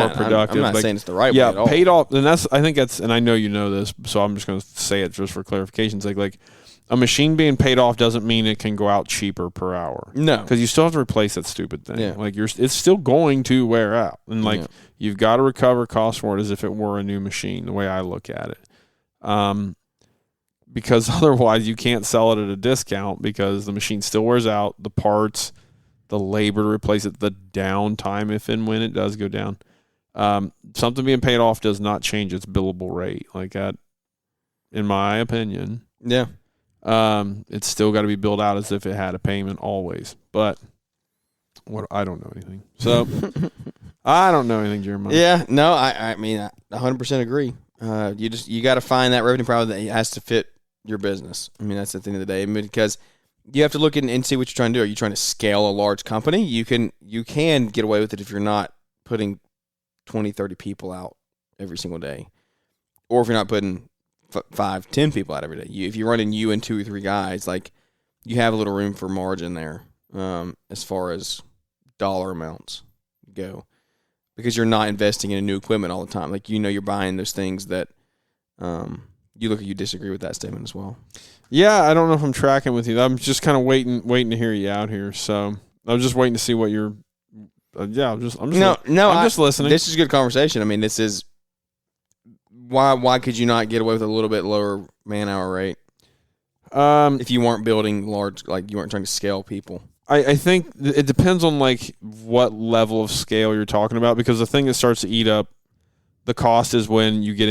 productive. I'm not saying it's the right way at all. Yeah, paid off, and and I know you know this, so I'm just going to say it just for clarification's sake. Like a machine being paid off doesn't mean it can go out cheaper per hour. No, because you still have to replace that stupid thing. Yeah. Like it's still going to wear out, and like you've got to recover cost for it as if it were a new machine. The way I look at it, because otherwise you can't sell it at a discount because the machine still wears out, the parts, the labor to replace it, the downtime if and when it does go down. Something being paid off does not change its billable rate. Like that, in my opinion. Yeah. It's still got to be billed out as if it had a payment always. But I don't know anything. So I don't know anything, Jeremiah. Yeah, no, I mean, I 100% agree. You got to find that revenue power that has to fit your business. I mean, that's the thing of the day. I mean, because you have to look and see what you're trying to do. Are you trying to scale a large company? You can get away with it if you're not putting 20, 30 people out every single day. Or if you're not putting 5, 10 people out every day. If you're running you and 2 or 3 guys, like you have a little room for margin there as far as dollar amounts go. Because you're not investing in new equipment all the time. Like, you're buying those things that you disagree with that statement as well. Yeah, I don't know if I'm tracking with you. I'm just kind of waiting to hear you out here. So I'm just waiting to see what you're. I'm just listening. This is a good conversation. I mean, this is why could you not get away with a little bit lower man hour rate? If you weren't building large, like you weren't trying to scale people. I think it depends on like what level of scale you're talking about, because the thing that starts to eat up the cost is when you get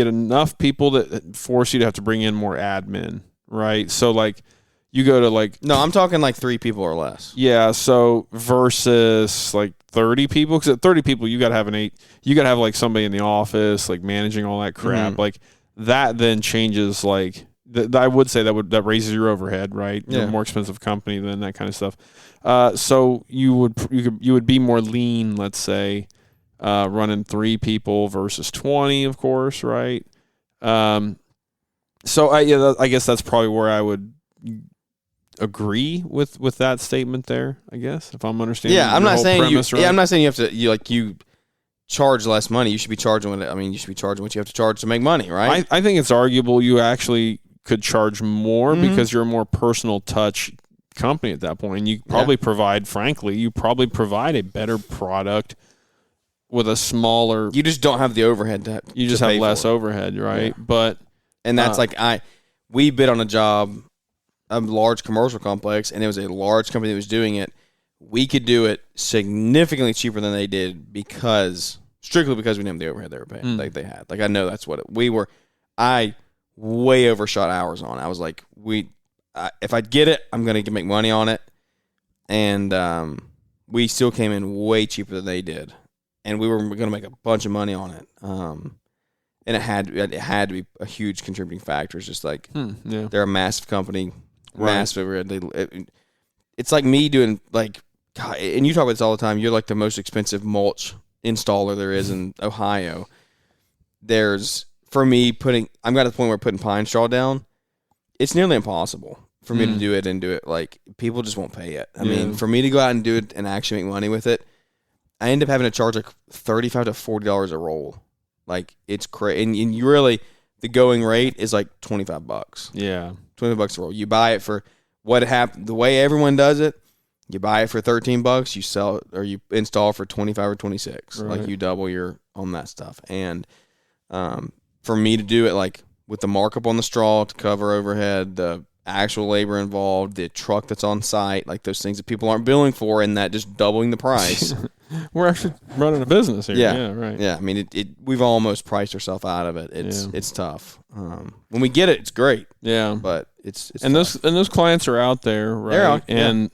enough people that force you to have to bring in more admin, right? So like you go to like no, I'm talking like 3 people or less. Yeah, so versus like 30 people, because at 30 people you got to have like somebody in the office like managing all that crap. Mm-hmm. Like that then changes like. I would say that raises your overhead, right? Yeah. You're a more expensive company than that kind of stuff. So you would be more lean, let's say, running 3 people versus 20, of course, right? So I guess that's probably where I would agree with that statement there. I guess if I'm understanding. Yeah, I'm not saying you. Right? Yeah, I'm not saying you have to. You charge less money. You should be charging what you have to charge to make money, right? I think it's arguable you actually could charge more because you're a more personal touch company at that point. And you probably provide a better product with a smaller. You just don't have the overhead you just have less overhead, right? Yeah. And that's we bid on a large commercial complex, and it was a large company that was doing it. We could do it significantly cheaper than they did strictly because we didn't have the overhead they were paying. Like they had. Like I know that's what we were. I way overshot hours on. I was like, if I get it, I'm going to make money on it. And we still came in way cheaper than they did. And we were going to make a bunch of money on it. And it had to be a huge contributing factor. It's just like they're a massive company, massive. It's like me doing like, God, and you talk about this all the time. You're like the most expensive mulch installer there is in Ohio. For me, I'm got to the point where putting pine straw down, it's nearly impossible for me to do it and do it. Like, people just won't pay it. I mean, for me to go out and do it and actually make money with it, I end up having to charge like $35 to $40 a roll. Like, it's crazy. And you really, the going rate is like $25. Yeah. $25 a roll. You buy it for what happened, the way everyone does it, you buy it for $13, you sell it, or you install for $25 or $26. Right. Like, you double your on that stuff. And for me to do it, like, with the markup on the straw to cover overhead, the actual labor involved, the truck that's on site, like those things that people aren't billing for, and that just doubling the price. We're actually running a business here. Yeah, right. Yeah, I mean, we've almost priced ourselves out of it. It's tough. When we get it, it's great. Yeah, but it's and tough. those clients are out there, right? They're out, and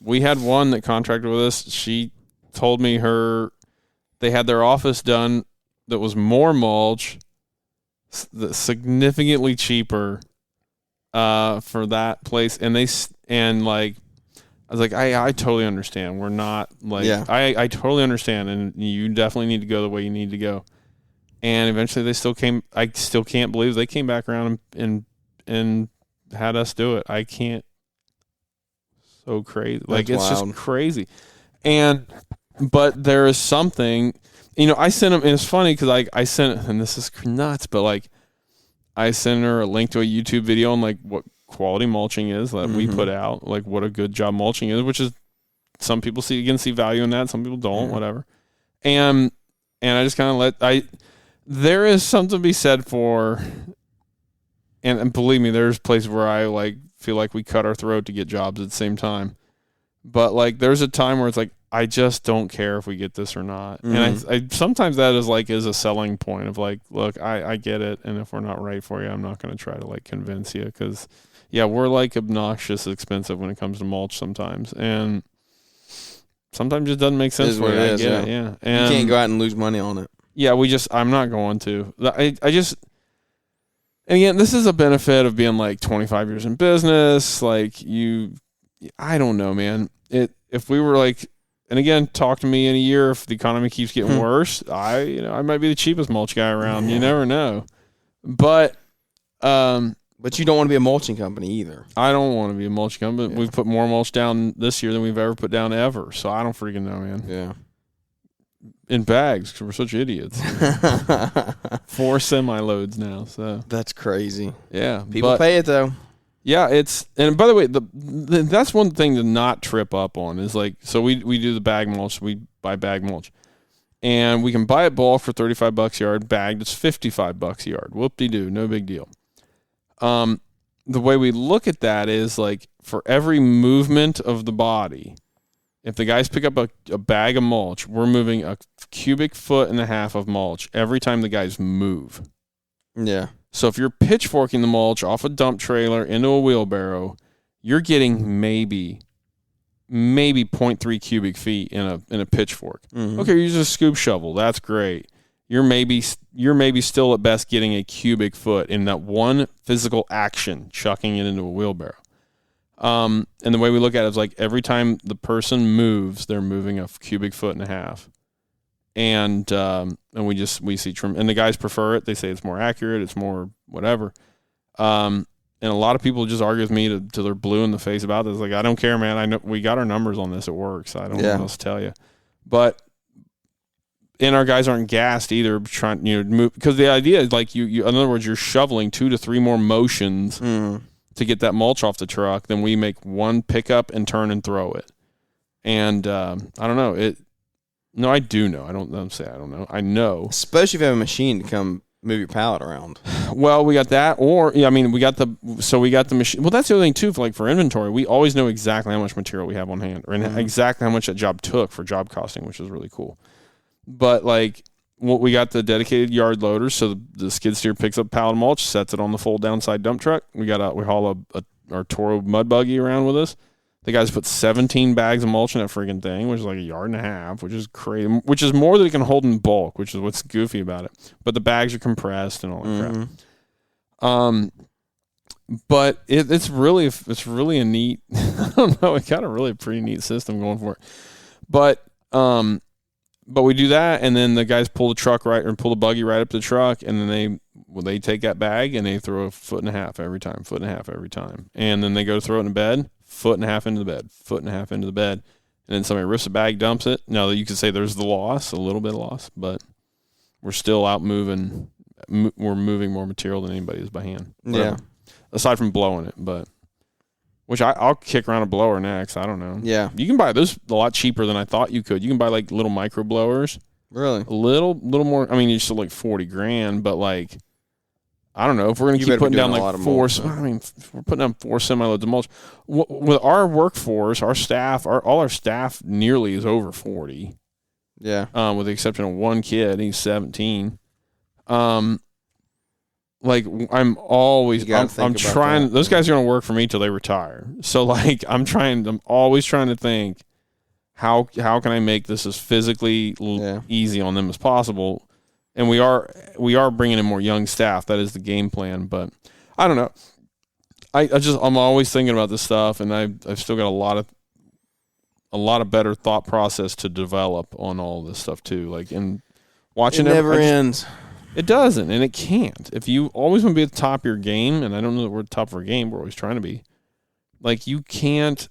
we had one that contracted with us. She told me they had their office done that was more mulch, significantly cheaper for that place, and I was like, I totally understand. We're not like, I totally understand, and you definitely need to go the way you need to go. And eventually they still came. I still can't believe they came back around and had us do it. I can't. So crazy. Like, That's it's wild. just crazy. But there is something, I sent them, and it's funny because I sent, and this is nuts, but like, I sent her a link to a YouTube video on like what quality mulching is that we put out, like what a good job mulching is, which is, some people see value in that, some people don't, whatever. And I just kind of there is something to be said for, and believe me, there's places where I like feel like we cut our throat to get jobs at the same time. But like, there's a time where it's like, I just don't care if we get this or not. And I sometimes that is a selling point of like, look, I get it. And if we're not right for you, I'm not going to try to like convince you. Cause we're like obnoxious expensive when it comes to mulch sometimes. And sometimes it doesn't make sense for you. I get it. Yeah. And you can't go out and lose money on it. Yeah. I'm not going to, and again, this is a benefit of being like 25 years in business. Like I don't know, man. If we were like, and again, talk to me in a year if the economy keeps getting worse. I might be the cheapest mulch guy around. You never know. But you don't want to be a mulching company either. I don't want to be a mulch company. Yeah. We've put more mulch down this year than we've ever put down ever. So I don't freaking know, man. Yeah. In bags, because we're such idiots. 4 semi-loads now. So that's crazy. Yeah. People pay it though. Yeah, and by the way, that's one thing to not trip up on is like, so we do the bag mulch, we buy bag mulch, and we can buy it bulk for $35 a yard, bagged it's $55 a yard. Whoop-de-doo, no big deal. The way we look at that is like, for every movement of the body, if the guys pick up a bag of mulch, we're moving a cubic foot and a half of mulch every time the guys move. Yeah. So if you're pitchforking the mulch off a dump trailer into a wheelbarrow, you're getting maybe 0.3 cubic feet in a pitchfork. Okay, you're using a scoop shovel. That's great. You're maybe still at best getting a cubic foot in that one physical action, chucking it into a wheelbarrow. And the way we look at it is like, every time the person moves, they're moving a cubic foot and a half. And we see trim, and the guys prefer it. They say it's more accurate, it's more whatever. And a lot of people just argue with me till they're blue in the face about this. Like, I don't care, man. I know we got our numbers on this. It works. I don't know what else to tell you. But and our guys aren't gassed either, trying move, because the idea is like you in other words, you're shoveling 2 to 3 more motions to get that mulch off the truck than we make one pickup and turn and throw it. And I don't know. No, I do know. I don't say I don't know. I know. Especially if you have a machine to come move your pallet around. Well, we got that, we got the machine. Well, that's the other thing too. For inventory, we always know exactly how much material we have on hand, or exactly how much that job took for job costing, which is really cool. But like, we got the dedicated yard loaders, so the skid steer picks up pallet mulch, sets it on the fold down side dump truck. We haul our Toro mud buggy around with us. The guys put 17 bags of mulch in that freaking thing, which is like 1.5 yards, which is crazy, which is more than it can hold in bulk, which is what's goofy about it. But the bags are compressed and all that crap. But it's really a neat, I don't know, it got a really pretty neat system going for it. But we do that, and then the guys pull the buggy right up to the truck, and then they take that bag and they throw 1.5 feet every time. And then they go throw it in the bed, 1.5 feet into the bed, 1.5 feet into the bed. And then somebody rips the bag, dumps it. Now, you could say there's a little bit of loss, but we're still out moving. We're moving more material than anybody is by hand. Whatever. Yeah. Aside from blowing it, which I'll kick around a blower next. I don't know. Yeah. You can buy those a lot cheaper than I thought you could. You can buy like little micro blowers. Really? A little more. I mean, you're still like $40,000, but like, I don't know if we're going to keep putting down like four. If we're putting down 4 semi-loads of mulch. With our workforce, our staff, all our staff nearly is over 40. Yeah. With the exception of one kid, he's 17. Like I'm trying. Those guys are going to work for me till they retire. So like I'm always trying to think how can I make this as physically easy on them as possible. And we are bringing in more young staff. That is the game plan. But I don't know. I'm always thinking about this stuff, and I've still got a lot of better thought process to develop on all this stuff too. Like in watching it never ends. It doesn't, and it can't. If you always want to be at the top of your game, and I don't know that we're at the top of our game, we're always trying to be. Like you can't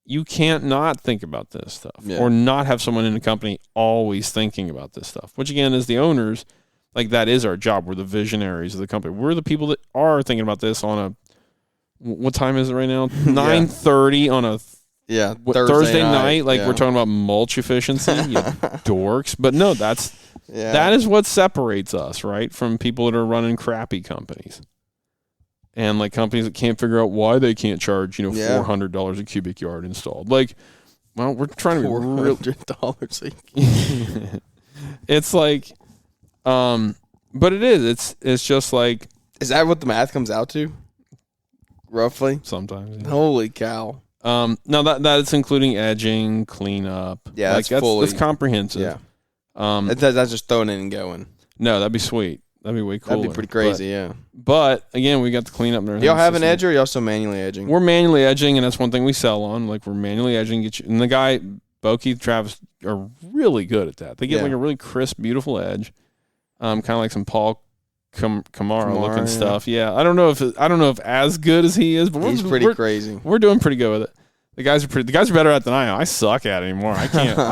not think about this stuff or not have someone in the company always thinking about this stuff, which again, as the owners, like that is our job. We're the visionaries of the company. We're the people that are thinking about this on what time is it right now? 9:30 on a Thursday night. Like we're talking about mulch efficiency, you dorks. But no, that is what separates us, right, from people that are running crappy companies. And like companies that can't figure out why they can't charge, $400 a cubic yard installed. Like, well, we're trying to be $400. It's like, but it is. It's just like. Is that what the math comes out to? Roughly. Sometimes. Yeah. Holy cow. No, that's including edging, cleanup. Yeah, like that's comprehensive. Yeah. That's just throwing it and going. No, that'd be sweet. That'd be way cool. That'd be pretty crazy, But again, we got the cleanup and everything. Do y'all have an edger or y'all still manually edging? We're manually edging, and that's one thing we sell on. Like we're manually edging. And the guy, Bo, Keith, Travis are really good at that. They get like a really crisp, beautiful edge. Kind of like some Paul Kamara looking stuff. Yeah. I don't know if as good as he is, but he's pretty crazy. We're doing pretty good with it. The guys are better at it than I am. I suck at it anymore. I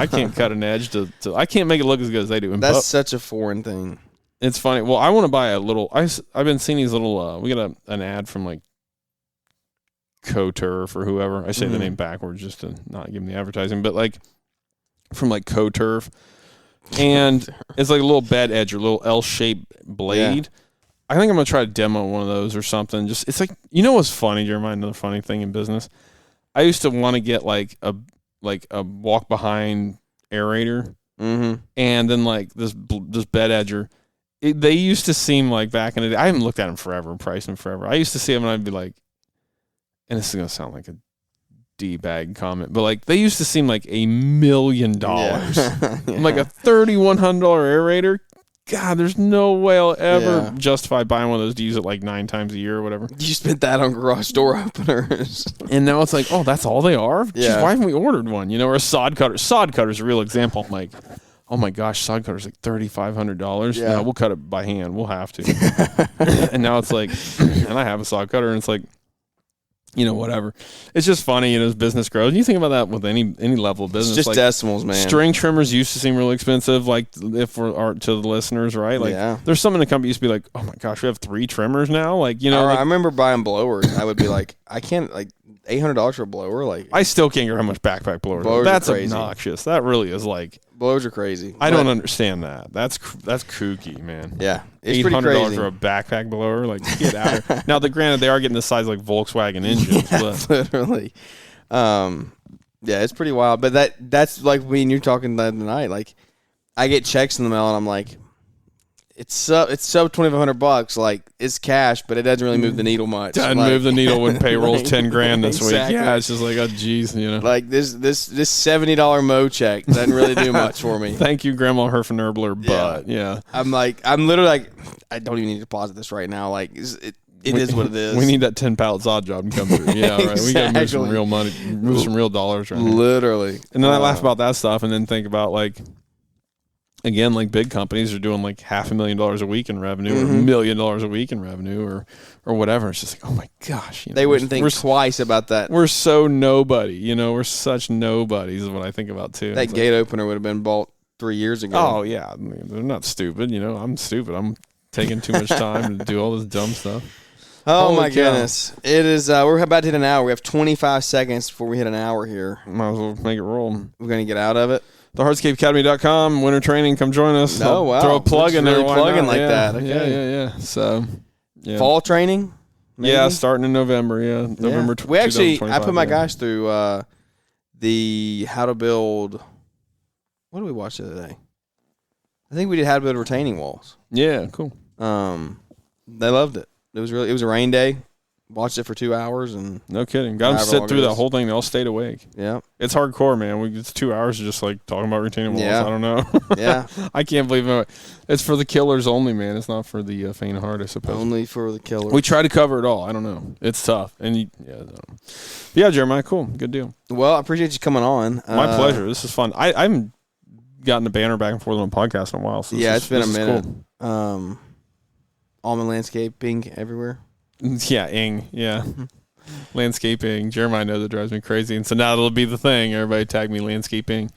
can't cut an edge to I can't make it look as good as they do. And that's such a foreign thing. It's funny. Well, I want to buy a little. I've been seeing these little. We got an ad from like CoTurf or whoever. I say the name backwards just to not give them the advertising, but like from like CoTurf, and it's like a little bed edge or a little L-shaped blade. Yeah. I think I'm gonna try to demo one of those or something. Just it's like what's funny, Jeremiah? Another funny thing in business. I used to want to get like a walk behind aerator, and then like this bed edger. They used to seem like back in the day. I haven't looked at them forever, priced them forever. I used to see them and I'd be like, and this is gonna sound like a D-bag comment, but like they used to seem like $1 million. Like a $3,100 aerator. God, there's no way I'll ever justify buying one of those to use it like 9 times a year or whatever. You spent that on garage door openers. And now it's like, oh, that's all they are? Yeah. Jeez, why haven't we ordered one? Or a sod cutter. Sod cutter's a real example. I'm like, oh my gosh, sod cutter's like $3,500. Yeah, we'll cut it by hand. We'll have to. And now it's like, and I have a sod cutter, and it's like, whatever. It's just funny, as business grows. And you think about that with any level of business. It's just like decimals, man. String trimmers used to seem really expensive, like if we're to the listeners, right? Like, there's some in the company used to be like, oh my gosh, we have 3 trimmers now. Like, I remember buying blowers. I would be like, I can't, like, $800 for a blower. Like, I still can't get how much backpack blowers. That's obnoxious. That really is like. Blowers are crazy. I don't understand that. That's kooky, man. Yeah, it's pretty crazy. $800 for a backpack blower, like get out of here. Now, granted, they are getting the size like Volkswagen engines. Literally. Yeah, it's pretty wild. But that's like when you're talking the other night. Like, I get checks in the mail, and I'm like, it's sub $2,500. Like, it's cash, but it doesn't really move the needle much. Doesn't move the needle when payroll's $10,000 this exactly. week. Yeah, it's just like, oh geez, Like this $70 Mo check doesn't really do much for me. Thank you, Grandma Herfenerbler, but yeah. I'm literally like, I don't even need to deposit this right now. Like, it is what it is. We need that 10 pallets odd job to come through. Yeah, right. Exactly. We got to move some real money, move some real dollars right now. Literally. And then I laugh about that stuff and then think about, like, again, like big companies are doing like $500,000 a week in revenue or $1 million a week in revenue or whatever. It's just like, oh my gosh. They wouldn't think twice about that. We're so nobody. We're such nobodies is what I think about too. That gate opener would have been bought 3 years ago. Oh, yeah. I mean, they're not stupid. I'm stupid. I'm taking too much time to do all this dumb stuff. Oh, my goodness. It is, we're about to hit an hour. We have 25 seconds before we hit an hour here. Might as well make it roll. We're going to get out of it. TheHardscapeAcademy.com, winter training, come join us. Oh, wow. Throw a plug in there. Really plugging like that. Okay. Yeah. So, yeah. Fall training? Maybe? Yeah, starting in November. Yeah, November. We actually, I put my guys through the how to build. What did we watch the other day? I think we did how to build retaining walls. Yeah, cool. They loved it. It was a rain day. Watched it for 2 hours and no kidding. Got them sit through that whole thing. They all stayed awake. Yeah, it's hardcore, man. It's 2 hours of just like talking about retaining walls. Yeah. I don't know. Yeah, I can't believe it. It's for the killers only, man. It's not for the faint of heart, I suppose. Only for the killers. We try to cover it all. I don't know. It's tough. And yeah, Jeremiah, cool, good deal. Well, I appreciate you coming on. My pleasure. This is fun. I haven't gotten the banner back and forth on a podcast in a while. So it's been a minute. Cool. Auman Landscaping everywhere. Yeah, Ing. Yeah. Landscaping. Jeremiah knows it drives me crazy. And so now it'll be the thing. Everybody tag me landscaping.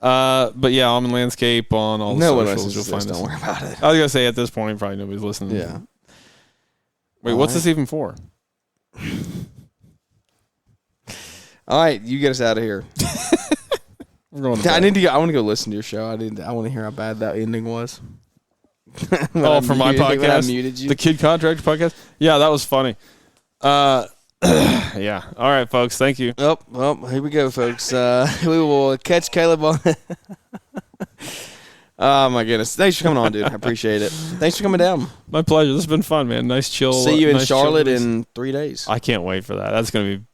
But yeah, Auman Landscape on all the socials. You'll find us. Don't worry about it. I was going to say at this point, probably nobody's listening. Yeah. Wait, what's this even for? All right, you get us out of here. We're going I want to go listen to your show. I want to hear how bad that ending was. For my podcast? I muted you. The Kid Contractor podcast? Yeah, that was funny. Yeah. All right, folks. Thank you. Oh, well, here we go, folks. We will catch Caleb on. Oh, my goodness. Thanks for coming on, dude. I appreciate it. Thanks for coming down. My pleasure. This has been fun, man. Nice chill. See you in Charlotte in 3 days. I can't wait for that. That's gonna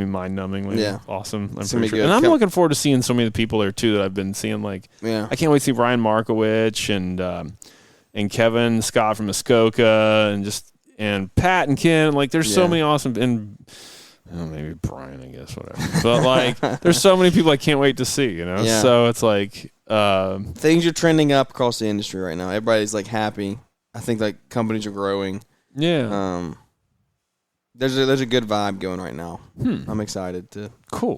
be mind-numbingly awesome. I'm pretty sure. Good. And I'm looking forward to seeing so many of the people there, too, that I've been seeing. Like, I can't wait to see Brian Markowitz and Kevin Scott from Muskoka and Pat and Ken. Like, there's so many awesome, and maybe Brian, I guess, whatever. But like, there's so many people I can't wait to see. Yeah. So it's like things are trending up across the industry right now. Everybody's like happy. I think like companies are growing. Yeah. There's a good vibe going right now. I'm excited to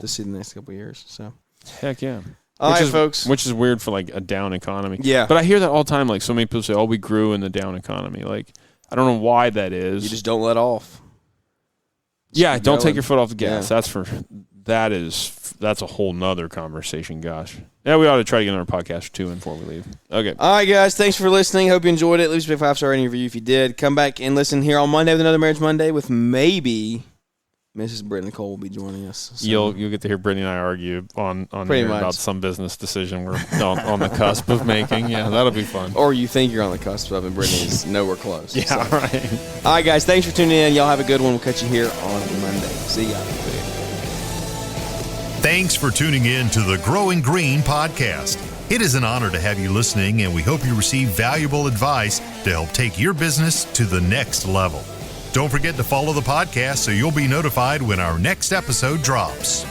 see the next couple of years. So heck yeah. All right, folks. Which is weird for like a down economy. Yeah. But I hear that all the time. Like so many people say, "Oh, we grew in the down economy." Like I don't know why that is. You just don't let off. Yeah, don't take your foot off the gas. Yeah. That's a whole nother conversation. Gosh. Yeah, we ought to try to get another podcast or two in before we leave. Okay. All right, guys. Thanks for listening. Hope you enjoyed it. Leave us a big 5-star rating review if you did. Come back and listen here on Monday with another Marriage Monday with maybe Mrs. Brittany Cole will be joining us. So. You'll get to hear Brittany and I argue on here about some business decision we're on the cusp of making. Yeah, that'll be fun. Or you think you're on the cusp of, and Brittany's nowhere close. Yeah, so. Right. All right, guys. Thanks for tuning in. Y'all have a good one. We'll catch you here on Monday. See ya. Thanks for tuning in to the Growing Green podcast. It is an honor to have you listening, and we hope you receive valuable advice to help take your business to the next level. Don't forget to follow the podcast so you'll be notified when our next episode drops.